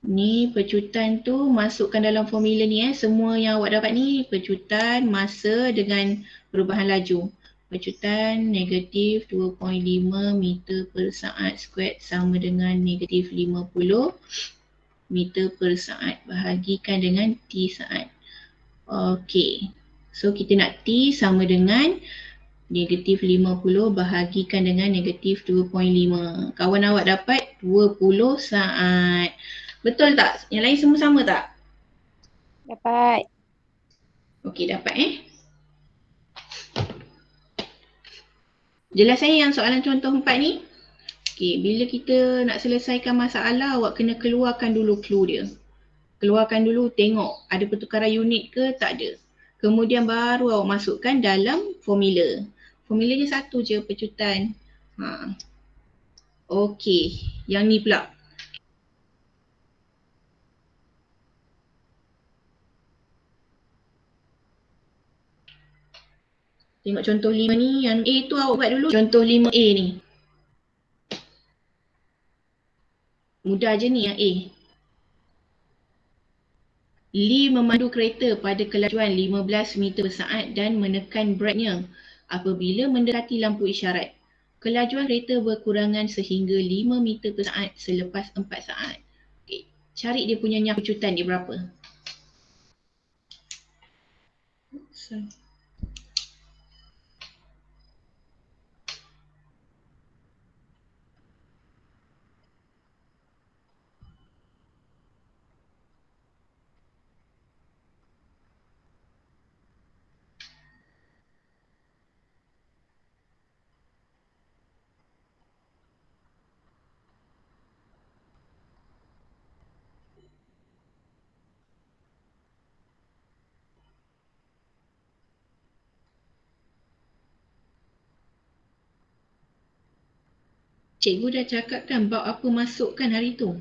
Ni pecutan tu masukkan dalam formula ni Semua yang awak dapat ni pecutan, masa dengan perubahan laju. Pecutan negatif 2.5 meter per saat squared sama dengan negatif 50 meter per saat bahagikan dengan T saat. Okey. So kita nak T sama dengan negatif 50 bahagikan dengan negatif 2.5. Kawan awak dapat 20 saat. Betul tak? Yang lain semua sama tak? Dapat. Okey, dapat Jelas yang soalan contoh 4 ni? Okey, bila kita nak selesaikan masalah, awak kena keluarkan dulu clue dia. Keluarkan dulu, tengok ada pertukaran unit ke tak ada. Kemudian baru awak masukkan dalam formula. Formulanya satu je, pecutan. Okey, yang ni pula. Tengok contoh 5 ni, yang A tu awak buat dulu. Contoh 5A ni. Mudah je ni yang A. Lee memandu kereta pada kelajuan 15 meter per saat dan menekan breknya apabila mendekati lampu isyarat. Kelajuan kereta berkurangan sehingga 5 meter per saat selepas 4 saat. Okay. Cari dia punya nyah pecutan dia berapa. Cikgu dah cakap kan bab apa masukkan hari tu?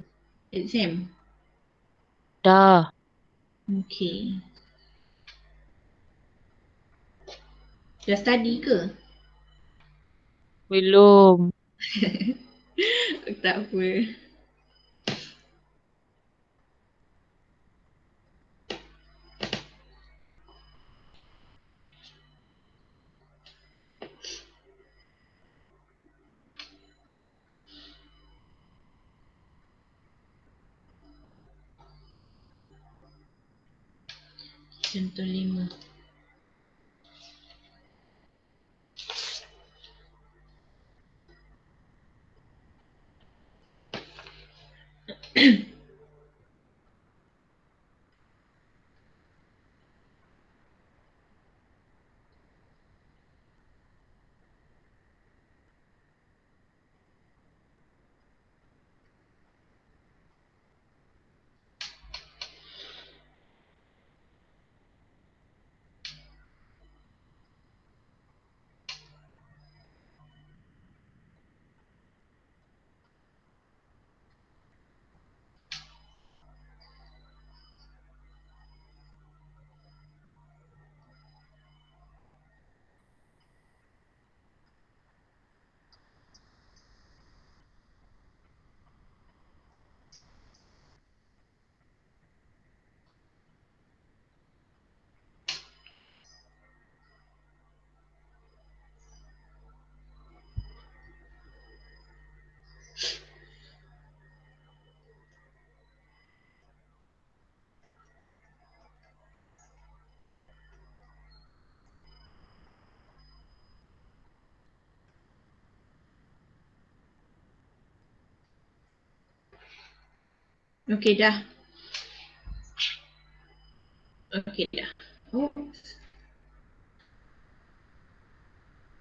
Exam. Dah. Okay. Dah study ke? Belum. Tak apa. Contoh 5. Okey dah. Okey dah. Oops.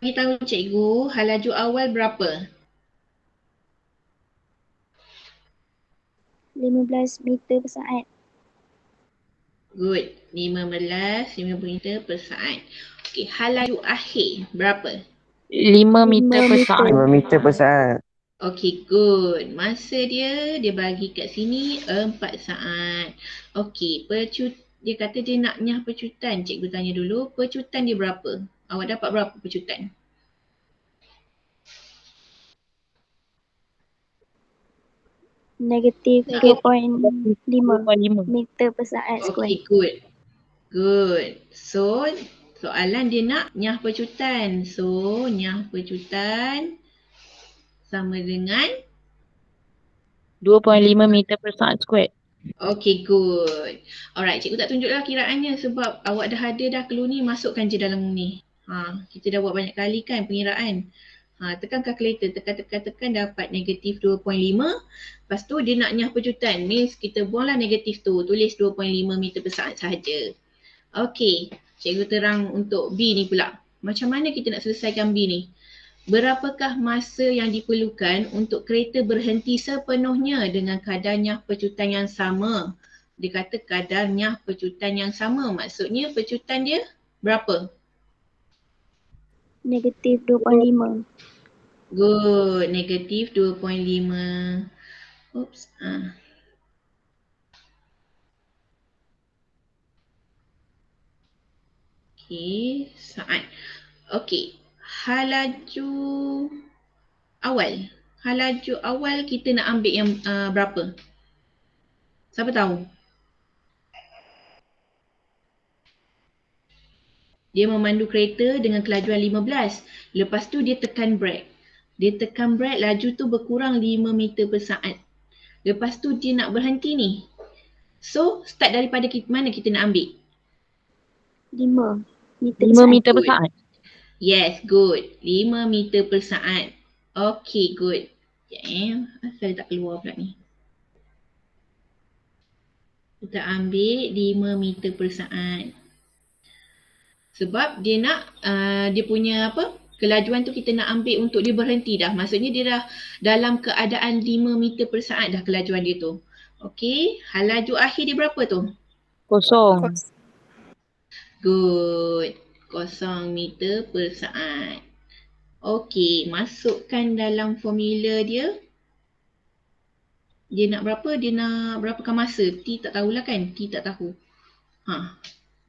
Bagi tahu cikgu, halaju awal berapa? 15 meter per saat. Good. 15 meter per saat. Okey, halaju akhir berapa? 5 meter per saat. 5 meter per saat. Okey, good. Masa dia bagi kat sini 4 saat. Okey, dia kata dia nak nyah pecutan. Cikgu tanya dulu, pecutan dia berapa? Awak dapat berapa pecutan? Negatif Negatif 2.5 2.5. meter per saat Okey, square. good. Good. So, soalan dia nak nyah pecutan. So, nyah pecutan sama dengan 2.5 meter per saat squared. okay, good. Alright, cikgu tak tunjuklah kiraannya sebab awak dah ada dah clue ni, masukkan je dalam ni. Kita dah buat banyak kali kan pengiraan. Tekan kalkulator, tekan dapat negatif 2.5. Lepas tu dia nak nyah pecutan. Means kita buanglah negatif tu, tulis 2.5 meter per saat sahaja. Okay, cikgu terang untuk B ni pula. Macam mana kita nak selesaikan B ni? Berapakah masa yang diperlukan untuk kereta berhenti sepenuhnya dengan kadar nyah pecutan yang sama? Dia kata kadar nyah pecutan yang sama. Maksudnya pecutan dia berapa? Negatif 2.5. Good. Negatif 2.5. Oops. Okay. Saat. Okey. Halaju awal. Halaju awal kita nak ambil yang berapa? Siapa tahu? Dia memandu kereta dengan kelajuan 15. Lepas tu dia tekan brake. Dia tekan brake, laju tu berkurang 5 meter per saat. Lepas tu dia nak berhenti ni. So, start daripada mana kita nak ambil? 5 meter 5 meter per Good. saat. Yes, good. 5 meter per saat. Okay, good. Asal tak keluar pula ni. Kita ambil 5 meter per saat. Sebab dia nak, dia punya apa? Kelajuan tu kita nak ambil untuk dia berhenti dah. Maksudnya dia dah dalam keadaan 5 meter per saat dah kelajuan dia tu. Okay, laju akhir dia berapa tu? Kosong. Good. 0 meter per saat. Okey, masukkan dalam formula dia. Dia nak berapa? Dia nak berapakah masa? T tak tahulah kan? T tak tahu.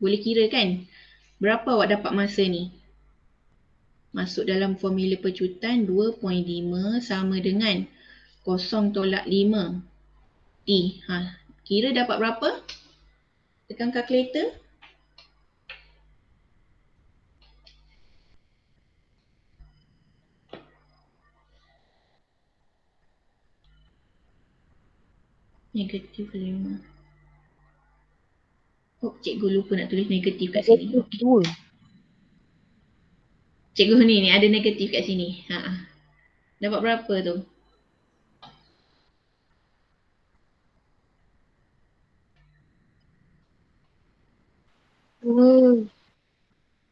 Boleh kira kan? Berapa awak dapat masa ni? Masuk dalam formula pecutan 2.5 sama dengan 0.5 T. Kira dapat berapa? Tekan kalkulator. Negatif 5. Oh, cikgu lupa nak tulis negatif kat sini. Negatif 2. Cikgu ni ada negatif kat sini. Dapat berapa tu?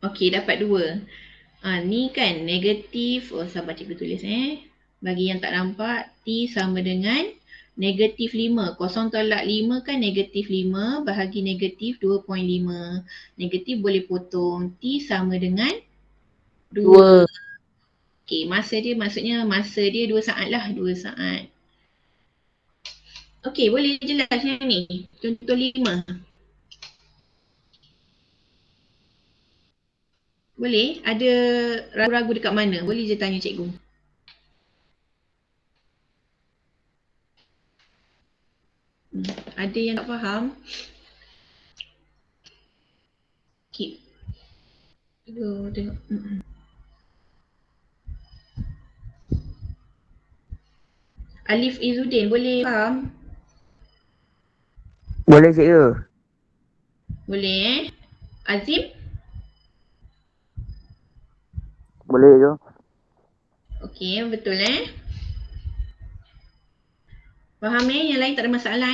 Okey, dapat 2. Ni kan negatif. Oh, sabar cikgu tulis Bagi yang tak nampak, T sama dengan negatif 5. 0.5 kan negatif 5 bahagi negatif 2.5. Negatif boleh potong. T sama dengan 2. Okey, masa dia maksudnya masa dia 2 saat lah. 2 saat. Okey, boleh jelas yang ni. Contoh 5. Boleh? Ada ragu-ragu dekat mana? Boleh je tanya cikgu. Ada yang tak faham? Keep. Tengok. Alif Izzuddin, boleh faham? Boleh cikgu. Boleh Azim? Boleh cikgu. Okey, betul Faham yang lain tak ada masalah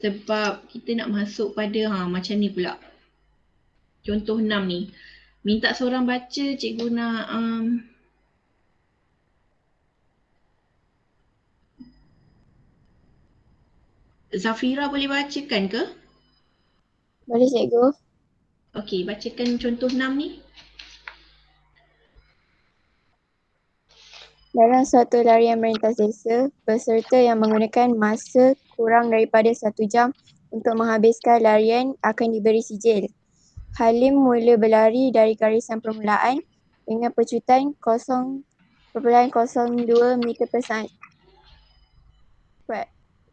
Sebab kita nak masuk pada macam ni pula. Contoh 6 ni. Minta seorang baca, cikgu nak Zafira boleh bacakan ke? Boleh cikgu. Okey, bacakan contoh 6 ni. Dalam suatu larian melintas desa, peserta yang menggunakan masa kurang daripada 1 jam untuk menghabiskan larian akan diberi sijil. Halim mula berlari dari garisan permulaan dengan pecutan 0.02 meter per saat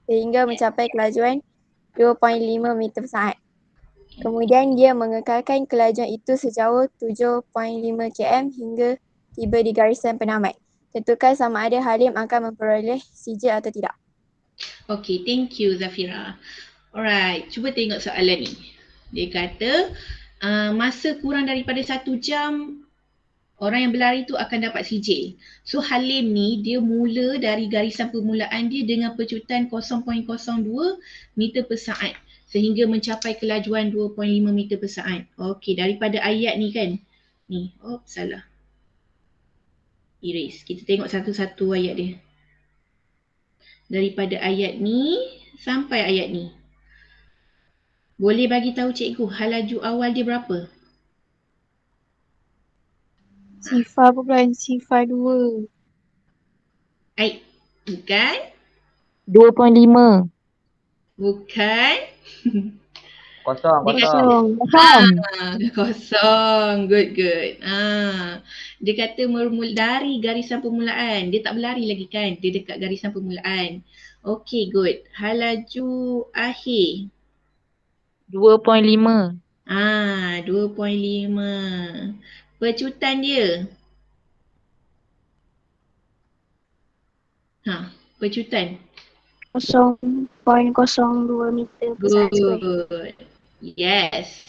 sehingga mencapai kelajuan 2.5 meter per saat. Kemudian dia mengekalkan kelajuan itu sejauh 7.5 km hingga tiba di garisan penamat. Tentukan sama ada Halim akan memperoleh sijil atau tidak. Okay, thank you Zafira. Alright, cuba tengok soalan ni. Dia kata masa kurang daripada 1 jam orang yang berlari tu akan dapat sijil. So Halim ni dia mula dari garisan permulaan dia dengan pecutan 0.02 meter per saat sehingga mencapai kelajuan 2.5 meter per saat. Okey, daripada ayat ni kan. Ni, salah. Erase. Kita tengok satu-satu ayat dia. Daripada ayat ni sampai ayat ni. Boleh bagi tahu cikgu halaju awal dia berapa? Sifar bukan sifar 2. Bukan? 2.5. Bukan? Kosong, Dia kata, kosong. kosong. Good. Dia kata dari garisan permulaan. Dia tak berlari lagi kan. Dia dekat garisan permulaan. Okay, good. Laju akhir. 2.5. 2.5. Pecutan dia. Pecutan. 0.02 meter per saat square. Good. Yes.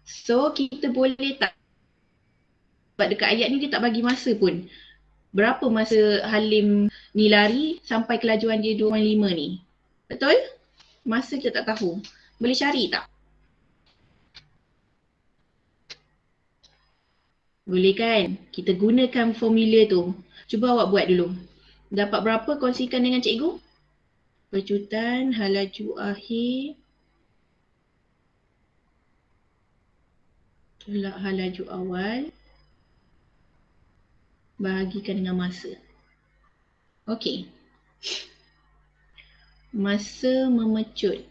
So, kita boleh tak, sebab dekat ayat ni dia tak bagi masa pun. Berapa masa Halim ni lari sampai kelajuan dia 2.5 ni? Betul? Masa kita tak tahu. Boleh cari tak? Boleh kan? Kita gunakan formula tu. Cuba awak buat dulu. Dapat berapa kongsikan dengan cikgu? Pecutan laju akhir tolak laju awal bahagikan dengan masa. Okey. Masa memecut.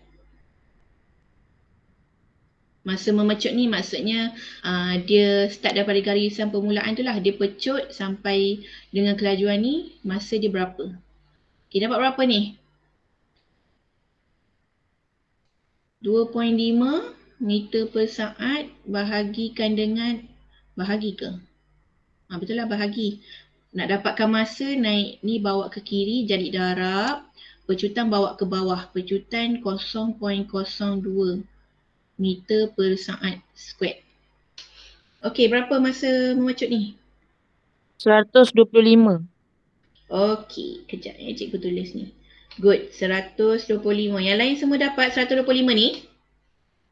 Masa memecut ni maksudnya dia start daripada garisan permulaan tu lah. Dia pecut sampai dengan kelajuan ni, masa dia berapa? Okay, dapat berapa ni? 2.5 meter per saat bahagikan dengan, bahagi ke? Betul lah, bahagi. Nak dapatkan masa, naik ni bawa ke kiri jadi darab. Pecutan bawa ke bawah. Pecutan 0.02 meter per saat square. Okey, berapa masa memecut ni? 125. Okey, kejap cikgu tulis ni. Good, 125. Yang lain semua dapat 125 ni?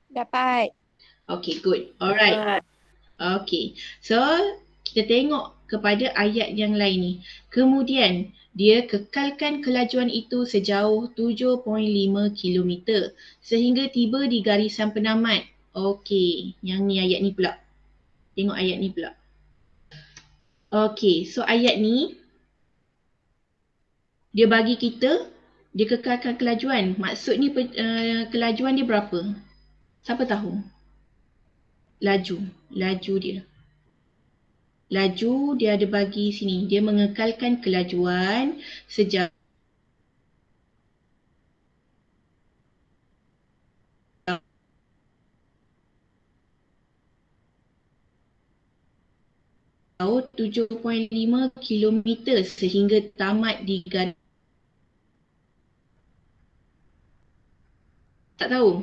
Dapat. Okey, good. Alright. Okey, so kita tengok kepada ayat yang lain ni. Kemudian, dia kekalkan kelajuan itu sejauh 7.5 km sehingga tiba di garisan penamat. Okey, yang ni ayat ni pula. Tengok ayat ni pula. Okey, so ayat ni dia bagi kita, dia kekalkan kelajuan. Maksud ni kelajuan dia berapa? Siapa tahu? Laju dia. Laju dia ada bagi sini. Dia mengekalkan kelajuan sejauh 7.5 km sehingga tamat di garisan. Tak tahu.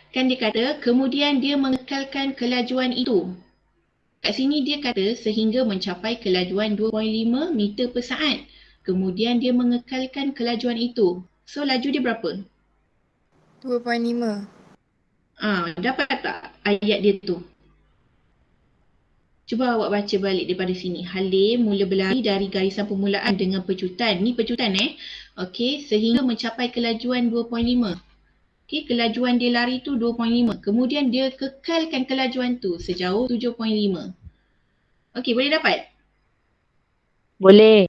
Kan dia kata kemudian dia mengekalkan kelajuan itu. Kat sini dia kata sehingga mencapai kelajuan 2.5 meter per saat. Kemudian dia mengekalkan kelajuan itu. So laju dia berapa? 2.5. Dapat tak ayat dia tu? Cuba awak baca balik daripada sini. Halim mula berlari dari garisan permulaan dengan pecutan. Ni pecutan Okey, sehingga mencapai kelajuan 2.5. Okey, kelajuan dia lari tu 2.5. Kemudian dia kekalkan kelajuan tu sejauh 7.5. Okey, boleh dapat? Boleh.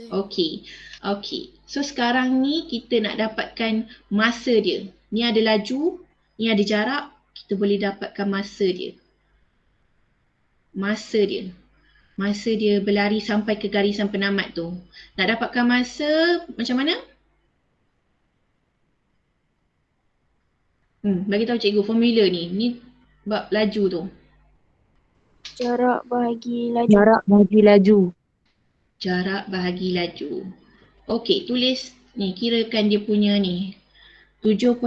Okey. So sekarang ni kita nak dapatkan masa dia. Ni ada laju, ni ada jarak. Kita boleh dapatkan masa dia. Masa dia berlari sampai ke garisan penamat tu. Nak dapatkan masa macam mana? Bagi tahu cikgu formula ni. Ni bab laju tu. Jarak bahagi laju. Jarak bahagi laju. Okey, tulis ni, kirakan dia punya ni. 7.5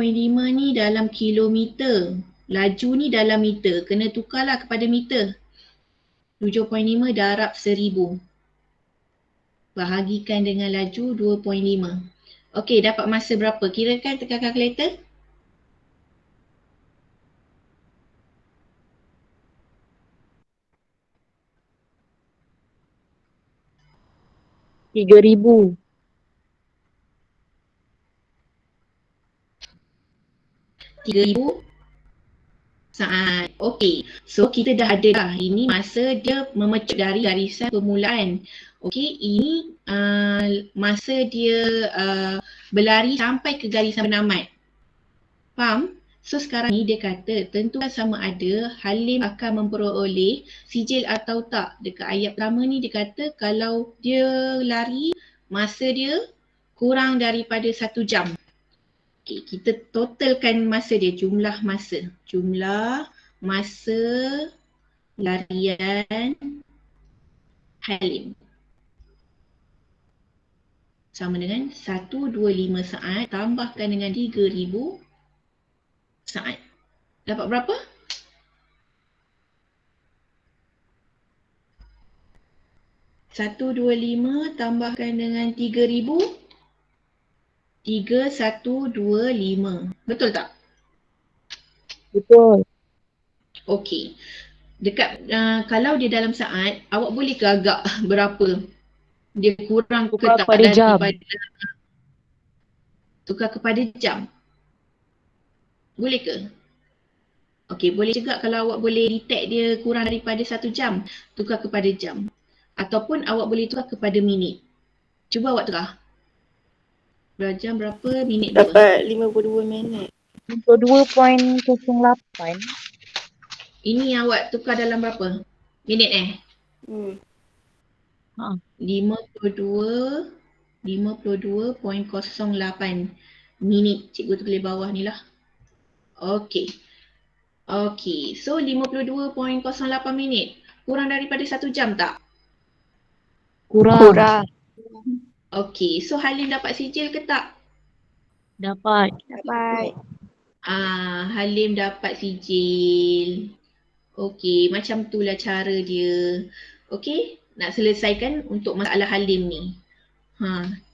ni dalam kilometer. Laju ni dalam meter. Kena tukarlah kepada meter. 7.5 darab 1000. Bahagikan dengan laju 2.5. Okey, dapat masa berapa? Kirakan tekan kalkulator. 3,000. 3,000 saat. Okey. So kita dah ada dah. Ini masa dia memecut dari garisan permulaan. Okey, ini masa dia berlari sampai ke garisan penamat. Faham? So sekarang ni dia kata tentukan sama ada Halim akan memperoleh sijil atau tak. Dekat ayat pertama ni dia kata kalau dia lari masa dia kurang daripada 1 jam. Okay, kita totalkan masa dia, jumlah masa. Jumlah masa larian Halim. Sama dengan 125 saat tambahkan dengan 3000 saat. Dapat berapa? Satu dua lima tambahkan dengan 3000, 3125. Betul tak? Betul. Okey. Dekat kalau dia dalam saat, awak boleh ke agak berapa? Dia kurang ke Tukar tak pada jam. tukar kepada jam? Boleh ke? Okey, boleh juga kalau awak boleh detect dia kurang daripada 1 jam, tukar kepada jam. Ataupun awak boleh tukar kepada minit. Cuba awak tukar. Jam berapa, minit berapa? Dapat 52 minit. 22.08. Ini awak tukar dalam berapa? Minit Hmm. 52.08 minit. Cikgu tulis bawah ni lah. Okey. Okey. So 52.08 minit. Kurang daripada 1 jam tak? Kurang. Okey. So Halim dapat sijil ke tak? Dapat. Dapat. Halim dapat sijil. Okey, macam itulah cara dia. Okey, nak selesaikan untuk masalah Halim ni.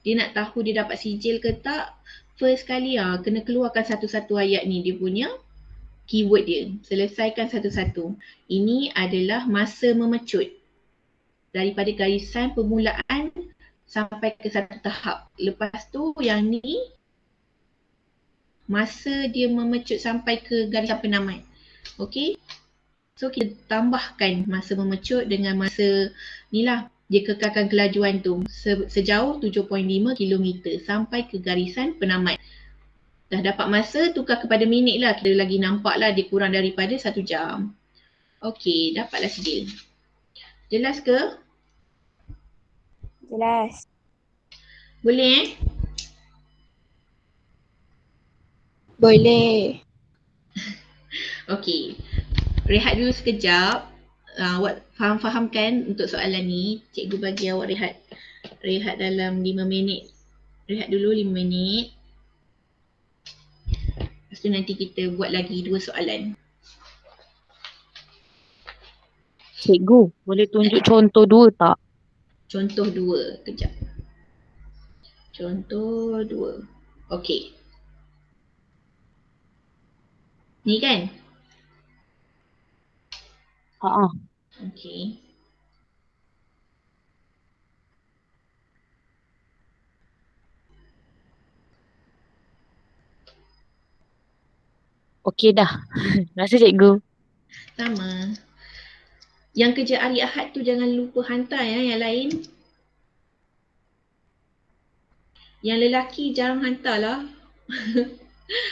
Dia nak tahu dia dapat sijil ke tak? First kali kena keluarkan satu-satu ayat ni dia punya keyword dia. Selesaikan satu-satu. Ini adalah masa memecut. Daripada garisan permulaan sampai ke satu tahap. Lepas tu yang ni masa dia memecut sampai ke garisan penamat. Okey. So kita tambahkan masa memecut dengan masa ni lah. Dia kekalkan kelajuan tu sejauh 7.5 km sampai ke garisan penamat. Dah dapat masa, tukar kepada minit lah. Kita lagi nampak lah dia kurang daripada 1 jam. Okey, dapatlah sijil. Jelas ke? Jelas. Boleh Boleh. Okey. Rehat dulu sekejap. Awak faham-fahamkan untuk soalan ni. Cikgu bagi awak rehat. Rehat dalam 5 minit. Rehat dulu 5 minit. Lepas tu nanti kita buat lagi 2 soalan. Cikgu, boleh tunjuk contoh 2 tak? Contoh 2. Kejap. Contoh 2. Okey. Ni kan? Okey. Okey dah. Rasa cikgu. Sama. Yang kerja hari Ahad tu jangan lupa hantar yang lain. Yang lelaki jangan hantarlah.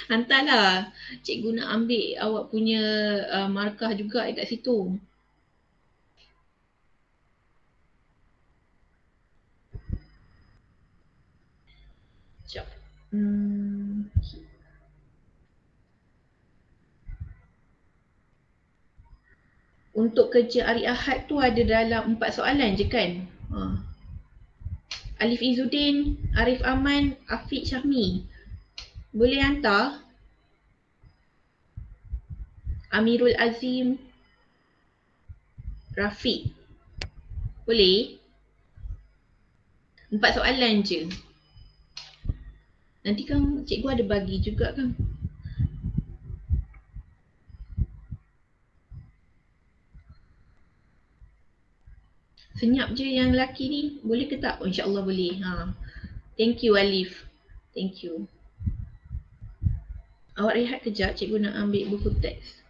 Hantarlah. Cikgu nak ambil awak punya markah juga dekat situ. Sekejap. Untuk kerja hari Ahad tu ada dalam 4 soalan je kan? Alif Izzuddin, Arif Aman, Afiq Syahmi. Boleh hantar? Amirul Azim, Rafiq. Boleh? 4 soalan je. Nanti kan cikgu ada bagi juga kan? Senyap je yang lelaki ni. Boleh ke tak? InsyaAllah boleh. Thank you Alif. Thank you. Awak rehat kejap. Cikgu nak ambil buku teks.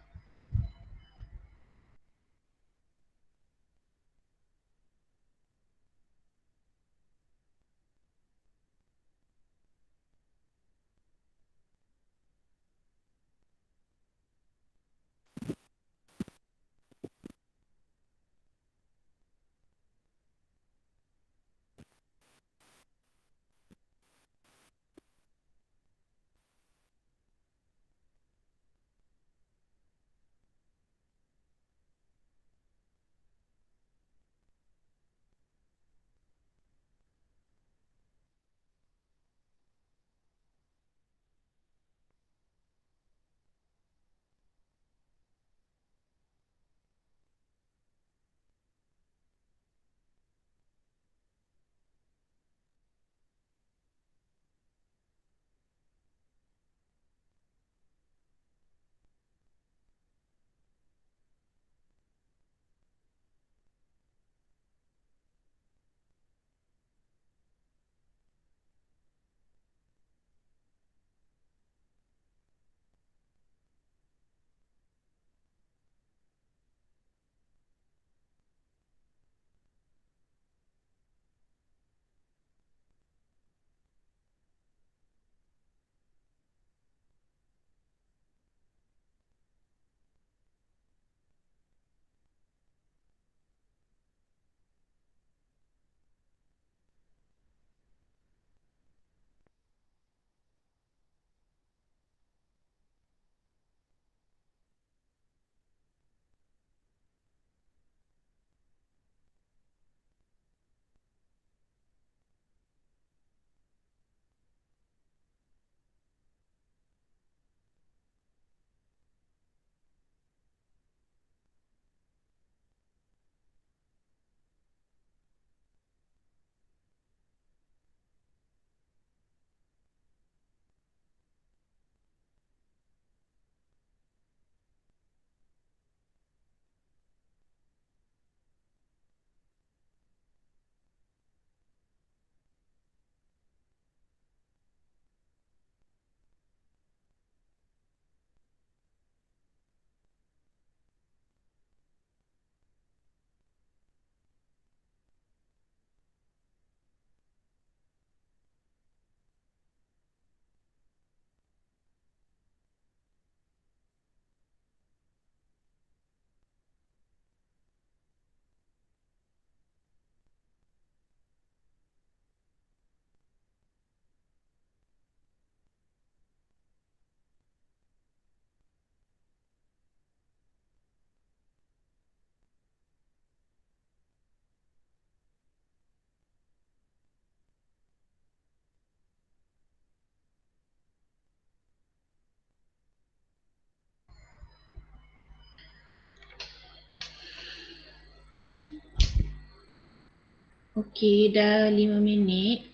Okey, dah 5 minit.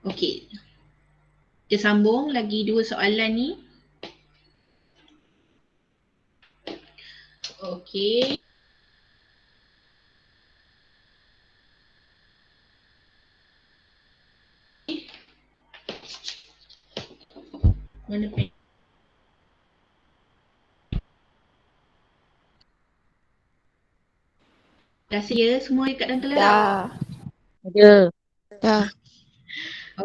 Okey, kita sambung lagi 2 soalan ni. Okey. Mana pen? Dah sedia semua dekat dalam kelas? Dah. Ada. Dah.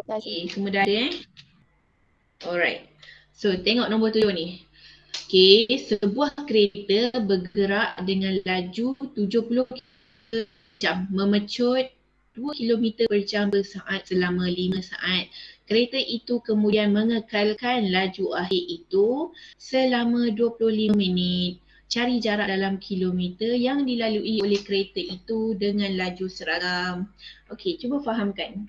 Okey, semua dah ada Alright. So, tengok nombor 7 ni. Okey, sebuah kereta bergerak dengan laju 70 km per jam memecut 2 km per jam per saat selama 5 saat. Kereta itu kemudian mengekalkan laju akhir itu selama 25 minit. Cari jarak dalam kilometer yang dilalui oleh kereta itu dengan laju seragam. Okey, cuba fahamkan.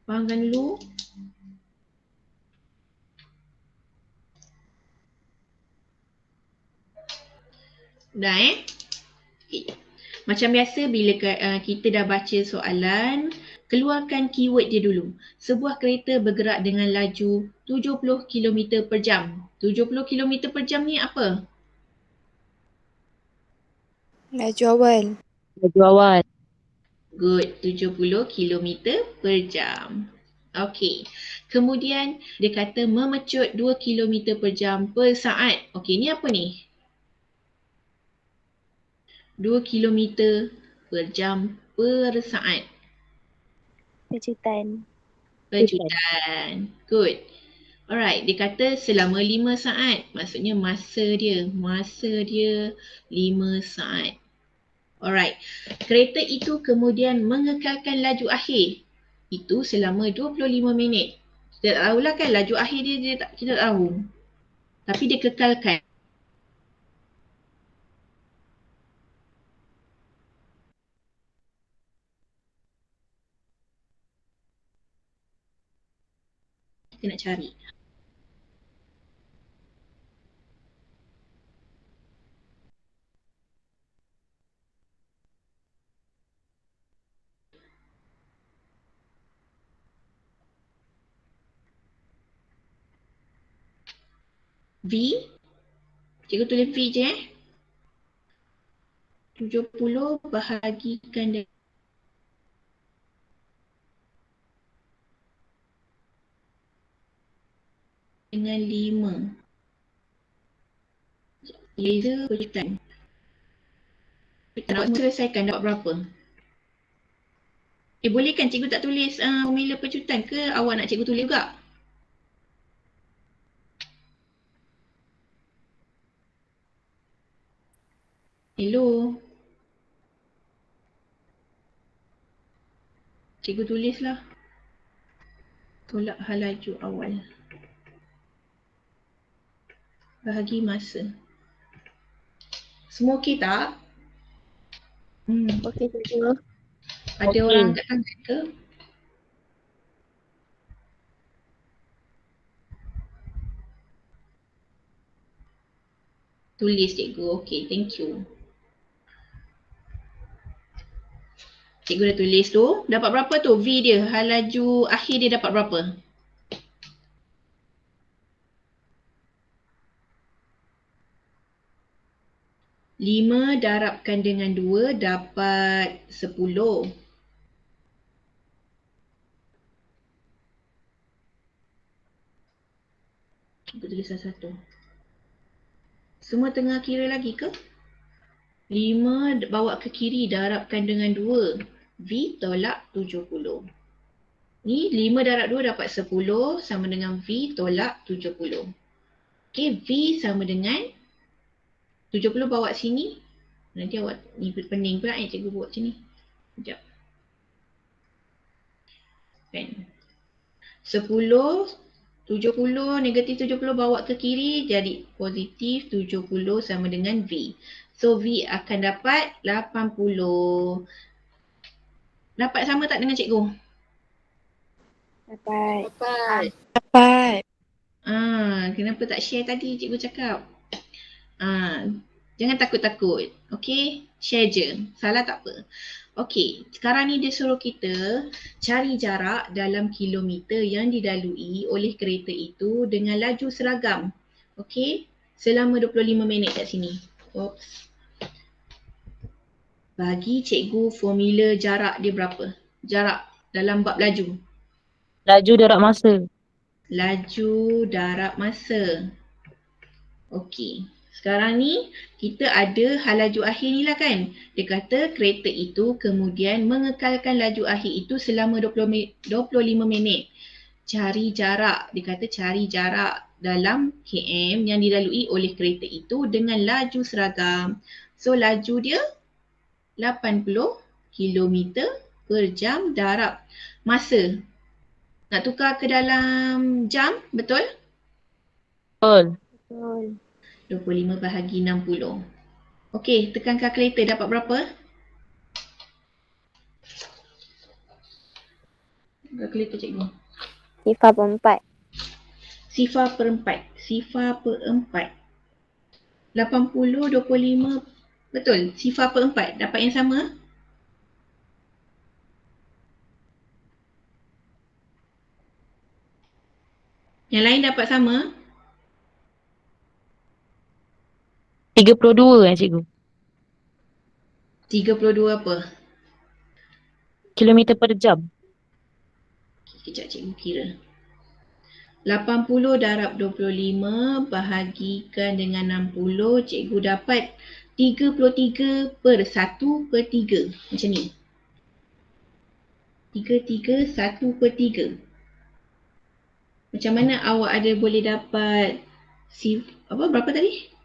Fahamkan dulu. Dah Okay. Macam biasa bila kita dah baca soalan, keluarkan keyword dia dulu. Sebuah kereta bergerak dengan laju 70 km per jam. 70 km per jam ni apa? Laju awal. Laju awal. Good, 70 km per jam. Okey. Kemudian dia kata memecut 2 km per jam per saat. Okey, ni apa ni? 2 km per jam per saat. Pecutan. Pecutan. Good. Alright, dia kata selama 5 saat. Maksudnya masa dia 5 saat. Alright. Kereta itu kemudian mengekalkan laju akhir. Itu selama 25 minit. Kita tak tahulah kan laju akhir dia kita tak tahu. Tapi dia kekalkan. Kita nak cari. V. Cikgu tulis V je 70 bahagikan dengan 5. Laser pecutan. Nak selesaikan dapat berapa? Boleh kan cikgu tak tulis formula pecutan ke awak nak cikgu tulis juga? Hello. Cikgu tulislah. Tolak hal laju awal. Bahagi masa. Semua okey tak? Okey cikgu. Ada Okey. orang angkat tangan ke? Tulis cikgu. Okey, thank you. Cikgu dah tulis tu. Dapat berapa tu V dia? Hal laju akhir dia dapat berapa? Lima darabkan dengan 2 dapat 10. Cikgu tulis satu. Semua tengah kira lagi ke? 5 bawa ke kiri darabkan dengan 2. V tolak 70. Ni 5 darab 2 dapat 10 sama dengan V tolak 70. Okey, V sama dengan 70 bawa sini. Nanti awak ni pening pula cikgu buat macam ni. Sekejap. Pen. 10, 70, negatif 70 bawa ke kiri jadi positif 70 sama dengan V. So V akan dapat 80. Dapat sama tak dengan cikgu? Dapat. Dapat. Kenapa tak share tadi cikgu cakap? Jangan takut-takut. Okay? Share je. Salah tak apa. Okey, sekarang ni dia suruh kita cari jarak dalam kilometer yang dilalui oleh kereta itu dengan laju seragam. Okey, selama 25 minit kat sini. Oops. Bagi cikgu formula jarak dia berapa? Jarak dalam bab laju. Laju darat masa. Laju darab masa. Okey. Sekarang ni kita ada hal laju akhir ni lah kan. Dia kata kereta itu kemudian mengekalkan laju akhir itu selama 25 minit. Cari jarak. Dia kata cari jarak dalam km yang dilalui oleh kereta itu dengan laju seragam. So laju dia 80 km per jam darab masa. Nak tukar ke dalam jam, betul? Betul. Betul. 25 bahagi 60. Okey, tekan kalkulator dapat berapa? Kalkulator cikgu. Sifar per 4. Sifar per 4. Sifar per 4. 80, 25. Betul, sifar per 4. Dapat yang sama? Yang lain dapat sama? 32 cikgu. 32 apa? Kilometer per jam. Kejap cikgu kira. 80 darab 25 bahagikan dengan 60, cikgu dapat 33 per 1 per 3. Macam ni. 33, 1 per 3. Macam mana awak ada boleh dapat berapa tadi?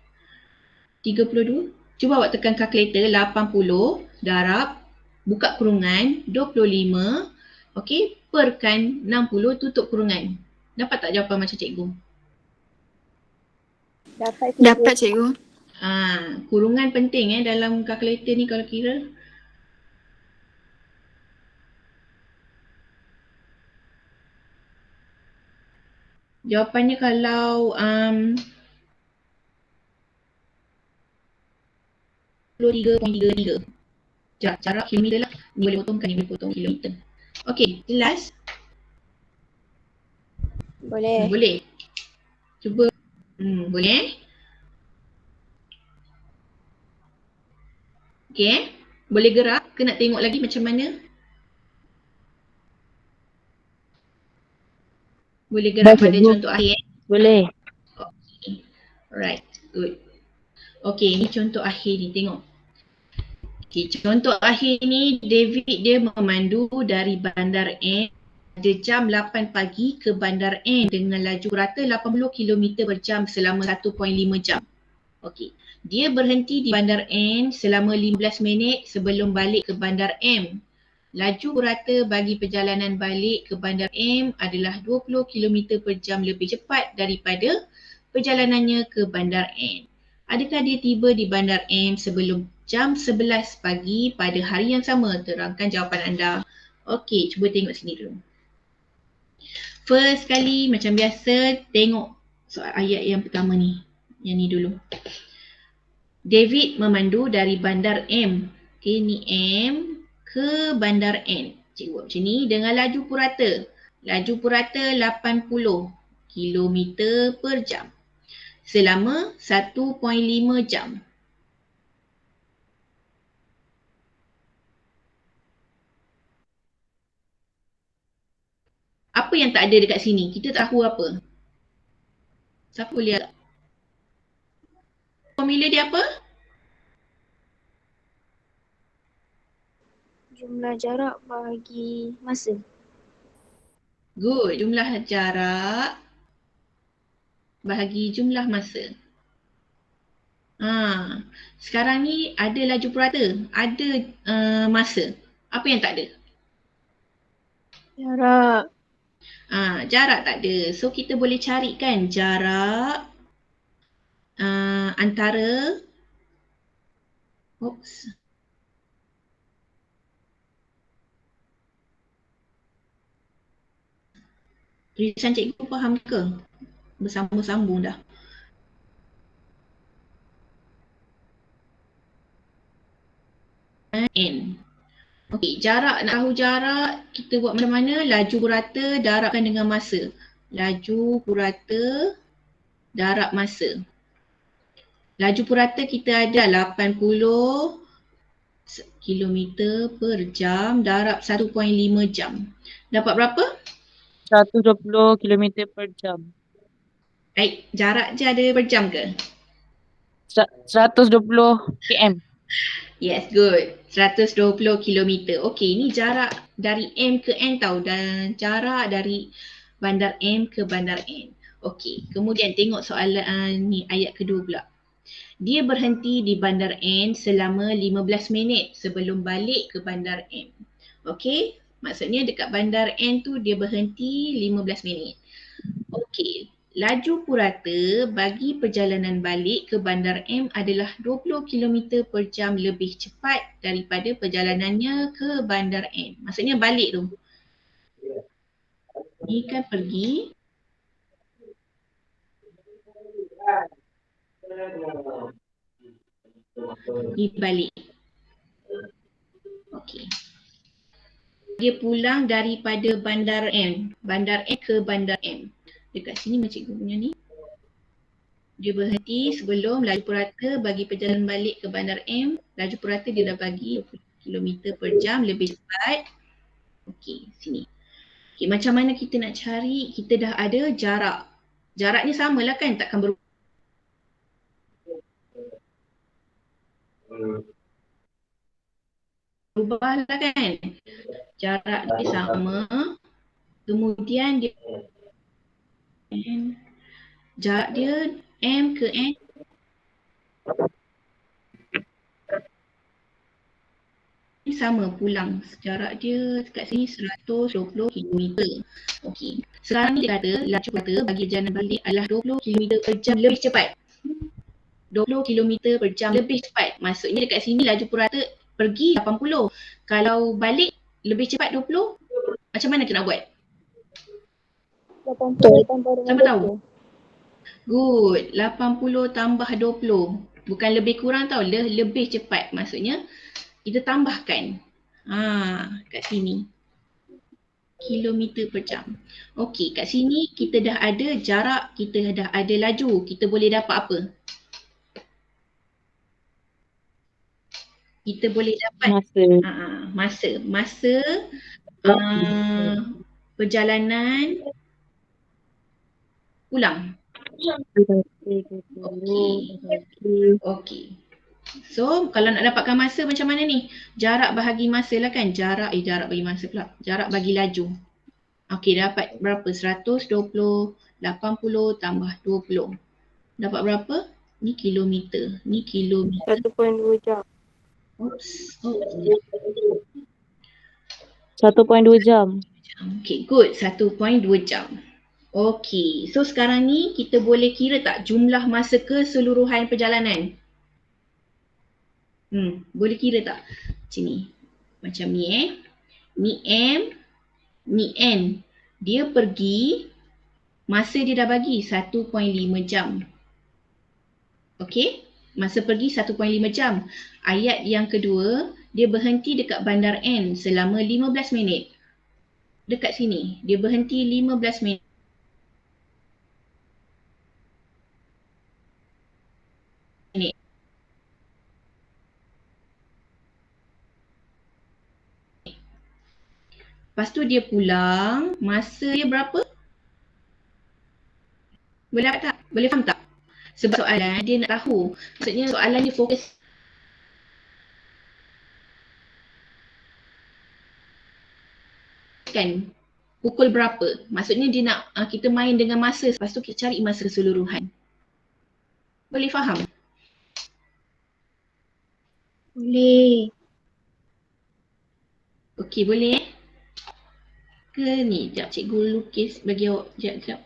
32. Cuba awak tekan kalkulator 80 darab buka kurungan 25, okey, perkan 60 tutup kurungan. Dapat tak jawapan macam cikgu? Dapat cikgu. Kurungan penting dalam kalkulator ni kalau kira. Jawapannya kalau 23.33. Jarak kilometer lah. Ni boleh potongkan, ni boleh potong kilometer. Okey, jelas? Boleh. Boleh. Cuba. Boleh Okey. Boleh gerak ke nak tengok lagi macam mana? Boleh gerak pada contoh akhir. Boleh. Okay. Alright, good. Okey, ni contoh akhir ni, tengok. Okey, contoh akhir ni David dia memandu dari bandar M pada jam 8 pagi ke bandar N dengan laju rata 80 km per jam selama 1.5 jam. Okey, dia berhenti di bandar N selama 15 minit sebelum balik ke bandar M. Laju rata bagi perjalanan balik ke bandar M adalah 20 km per jam lebih cepat daripada perjalanannya ke bandar N. Adakah dia tiba di bandar M sebelum jam 11 pagi pada hari yang sama? Terangkan jawapan anda. Okey, cuba tengok sini dulu. First kali macam biasa tengok soal ayat yang pertama ni. Yang ni dulu. David memandu dari bandar M. Okey, ni M ke bandar N. Cikgu buat macam ni dengan laju purata. Laju purata 80 km per jam. Selama 1.5 jam. Apa yang tak ada dekat sini? Kita tahu apa? Siapa boleh lihat? Formula dia apa? Jumlah jarak bagi masa. Good. Jumlah jarak bahagi jumlah masa. Sekarang ni ada laju purata, ada masa. Apa yang tak ada? Jarak. Jarak tak ada. So kita boleh carikan jarak antara tulisan cikgu faham ke? Bersambung-sambung dah. N. Okey, jarak, nak tahu jarak, kita buat macam mana? Laju purata darabkan dengan masa. Laju purata darab masa. Laju purata kita ada 80 km per jam darab 1.5 jam. Dapat berapa? 120 km per jam. Baik, jarak je ada per jam ke? 120 km. Yes, good. 120 km. Okey, ni jarak dari M ke N tau, dan jarak dari bandar M ke bandar N. Okey, kemudian tengok soalan ni ayat kedua pula. Dia berhenti di bandar N selama 15 minit sebelum balik ke bandar M. Okey, maksudnya dekat bandar N tu dia berhenti 15 minit. Okey, laju purata bagi perjalanan balik ke bandar M adalah 20 km per jam lebih cepat daripada perjalanannya ke bandar N. Maksudnya balik tu. Ni kan pergi. Ni balik. Okey. Dia pulang daripada bandar M. Bandar M ke bandar M. Dekat sini macam cikgu punya ni. Dia berhenti sebelum laju purata bagi perjalanan balik ke bandar M. Laju purata dia dah bagi 20 km per jam lebih cepat. Okey, sini. Okey, macam mana kita nak cari? Kita dah ada jarak. Jaraknya samalah kan? Takkan berubah lah kan? Jarak dia sama. Kemudian dia jarak dia M ke N sama pulang. Jarak dia dekat sini 120 km. Okey. Sekarang ni dia kata laju purata bagi perjalanan balik adalah 20 km per jam lebih cepat. 20 km per jam lebih cepat. Maksudnya dekat sini laju purata pergi 80. Kalau balik lebih cepat 20, macam mana kita nak buat? 80 tambah dengan Siapa tahu? Good. 80 tambah 20. Bukan lebih kurang tau, lebih cepat. Maksudnya kita tambahkan. Kat sini. Kilometer per jam. Okey, kat sini kita dah ada jarak, kita dah ada laju. Kita boleh dapat apa? Kita boleh dapat Masa. Masa perjalanan pulang. Okey. So, kalau nak dapatkan masa macam mana ni? Jarak bahagi masa lah kan? Jarak bagi masa pula. Jarak bagi laju. Okey, dapat berapa? 120, 80 tambah 20. Dapat berapa? Ni kilometer. Ni kilometer. 1.2 jam. Oops. 1.2 jam. Okey, good. 1.2 jam. Okey, so sekarang ni kita boleh kira tak jumlah masa keseluruhan perjalanan? Boleh kira tak? Macam ni. Macam ni Ni M, ni N. Dia pergi, masa dia dah bagi 1.5 jam. Okey? Masa pergi 1.5 jam. Ayat yang kedua, dia berhenti dekat bandar N selama 15 minit. Dekat sini, dia berhenti 15 minit. Lepas tu dia pulang, masa dia berapa? Boleh dapat tak? Boleh faham tak? Sebab soalan dia nak tahu. Maksudnya soalan dia fokus kan pukul berapa. Maksudnya dia nak kita main dengan masa. Lepas tu kita cari masa keseluruhan. Boleh faham? Boleh. Okey, boleh ke ni? Sekejap cikgu lukis bagi awak. Sekejap.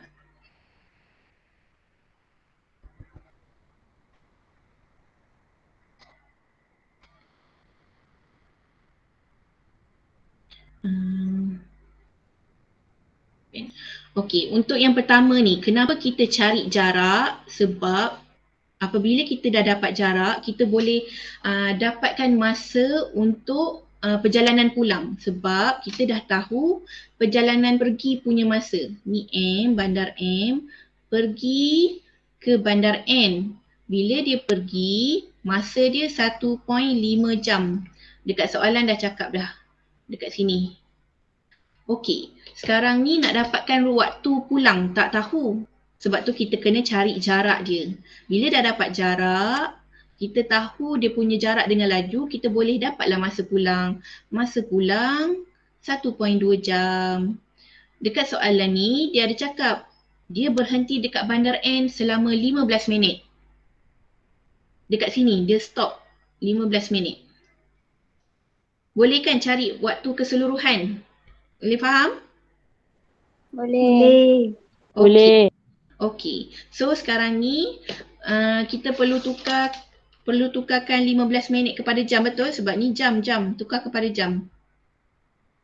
Okey, untuk yang pertama ni, kenapa kita cari jarak? Sebab apabila kita dah dapat jarak, kita boleh dapatkan masa untuk perjalanan pulang. Sebab kita dah tahu perjalanan pergi punya masa. Ni M, bandar M, pergi ke bandar N. Bila dia pergi, masa dia 1.5 jam. Dekat soalan dah cakap dah. Dekat sini. Okey, sekarang ni nak dapatkan waktu pulang, tak tahu. Sebab tu kita kena cari jarak dia. Bila dah dapat jarak, kita tahu dia punya jarak dengan laju, kita boleh dapatlah masa pulang. Masa pulang 1.2 jam. Dekat soalan ni, dia ada cakap, dia berhenti dekat bandar N selama 15 minit. Dekat sini, dia stop 15 minit. Boleh kan cari waktu keseluruhan? Boleh faham? Boleh. Boleh. Okey. So sekarang ni kita perlu tukarkan 15 minit kepada jam, betul? Sebab ni jam. Tukar kepada jam.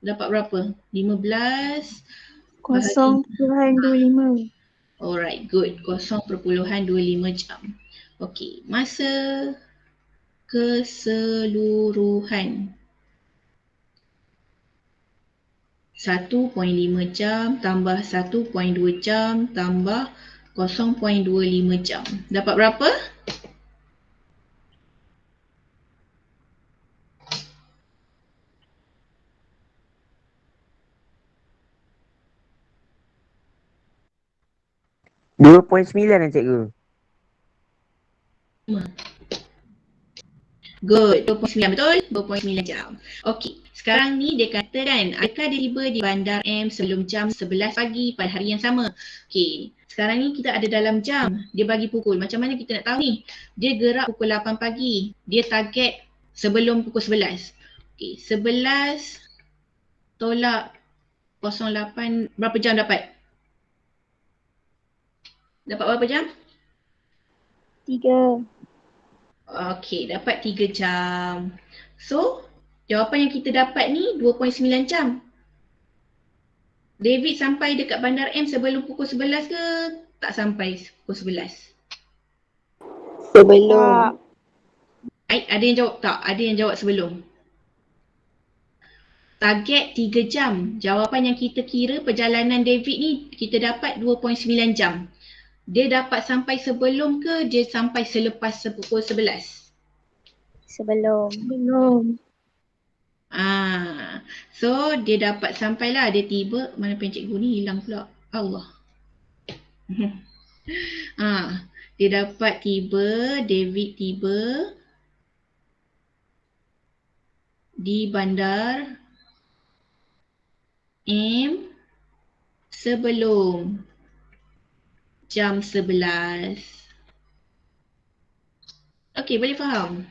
Dapat berapa? 15 0.25. Alright, good. 0.25 jam. Okey, masa keseluruhan 1.5 jam tambah 1.2 jam tambah 0.25 jam. Dapat berapa? $2.9 cikgu. Good, 2.9 betul? 2.9 jam. Okey, sekarang ni dia kata kan, adakah dia tiba di bandar M sebelum jam 11 pagi pada hari yang sama? Okey, sekarang ni kita ada dalam jam, dia bagi pukul. Macam mana kita nak tahu ni? Dia gerak pukul 8 pagi, dia target sebelum pukul 11. Okey, 11 tolak 08, berapa jam dapat? Dapat berapa jam? 3. Okey, dapat 3 jam. So, jawapan yang kita dapat ni 2.9 jam. David sampai dekat bandar M sebelum pukul 11 ke tak sampai pukul 11? Sebelum. Ada yang jawab tak? Ada yang jawab sebelum. Target 3 jam. Jawapan yang kita kira perjalanan David ni kita dapat 2.9 jam. Dia dapat sampai sebelum ke dia sampai selepas pukul 11? Sebelum. So dia dapat sampailah, dia tiba, mana pen cikgu ni hilang pula. Allah. Dia dapat tiba, David tiba di bandar M sebelum jam 11. Okey, boleh faham?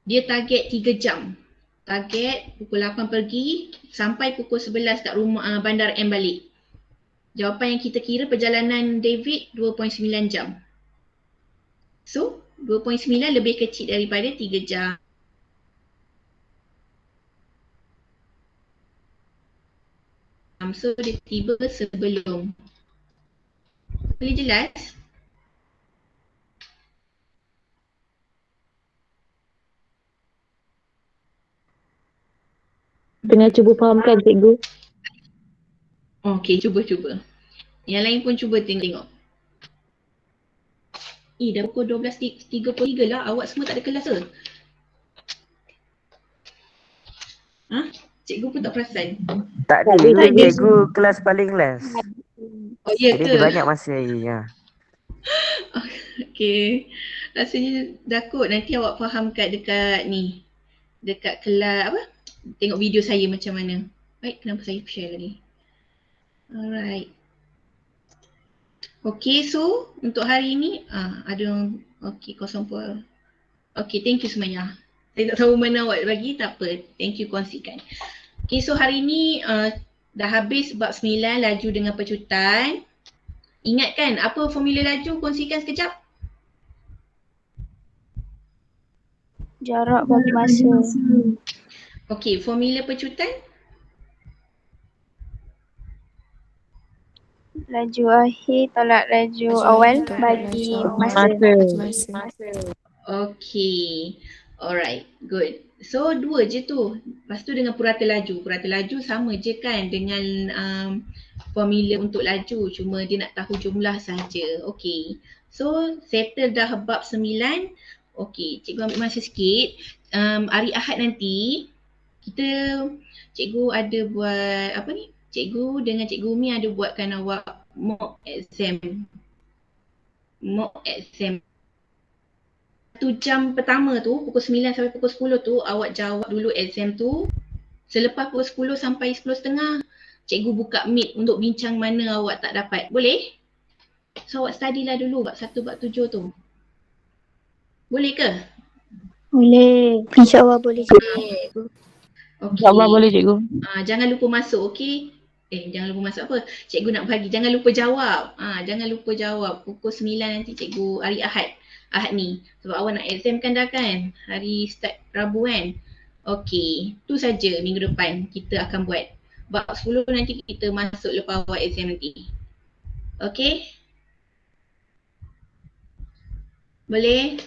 Dia target 3 jam. Target pukul 8 pergi sampai pukul 11 kat rumah bandar M balik. Jawapan yang kita kira perjalanan David 2.9 jam. So, 2.9 lebih kecil daripada 3 jam. So, dia tiba sebelum. Boleh jelas? Tengah cuba fahamkan cikgu. Okey, cuba. Yang lain pun cuba tengok. Dah pukul 12.33 lah. Awak semua tak ada kelas ke? Cikgu pun tak perasan. Tak ada cikgu kelas paling last. Oh, ya Jadi ke? dia banyak masa lagi. Okey. Rasanya dah kot nanti awak faham dekat ni. Dekat kelas apa? Tengok video saya macam mana. Baik, kenapa saya share tadi? Alright. Okey, so untuk hari ni ada okey 0. Okey, thank you semuanya. Saya tak tahu mana awak bagi, tak apa. Thank you kongsikan. Okey, so hari ni dah habis bab 9 laju dengan pecutan. Ingat kan apa formula laju? Kongsikan sekejap. Jarak bagi masa. Okey, formula pecutan? Laju akhir tolak laju awal bagi masa. Masa. Okey. Alright, good. So 2 je tu. Lepas tu dengan purata laju. Purata laju sama je kan dengan formula untuk laju. Cuma dia nak tahu jumlah saja. Okey. So settle dah bab 9. Okey, cikgu ambil masa sikit. Hari Ahad nanti cikgu ada buat apa ni? Cikgu dengan Cikgu Umi ada buatkan awak mock exam. Mock exam. 1 jam pertama tu, pukul 9 sampai pukul 10 tu, awak jawab dulu exam tu. Selepas pukul 10 sampai 10.30, cikgu buka meet untuk bincang mana awak tak dapat. Boleh? So awak study lah dulu bab 1, bab 7 tu. Boleh ke? Boleh. InsyaAllah boleh cikgu. Okey. InsyaAllah boleh cikgu. Jangan lupa masuk, okey? Jangan lupa masuk apa? Cikgu nak bagi, jangan lupa jawab. Jangan lupa jawab. Pukul 9 nanti cikgu hari Ahad ni. Sebab awak nak exam kan dah kan? Hari start Rabu kan? Okey, tu saja minggu depan kita akan buat. Bab 10 nanti kita masuk lepas awak exam nanti. Okey? Boleh?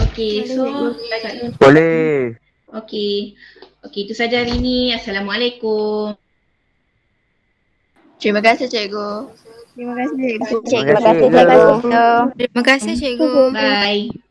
Okey, so Boleh. okey, itu saja hari ni. Assalamualaikum. Terima kasih cikgu. Terima kasih cikgu. Terima kasih, cikgu. Terima kasih cikgu. Bye.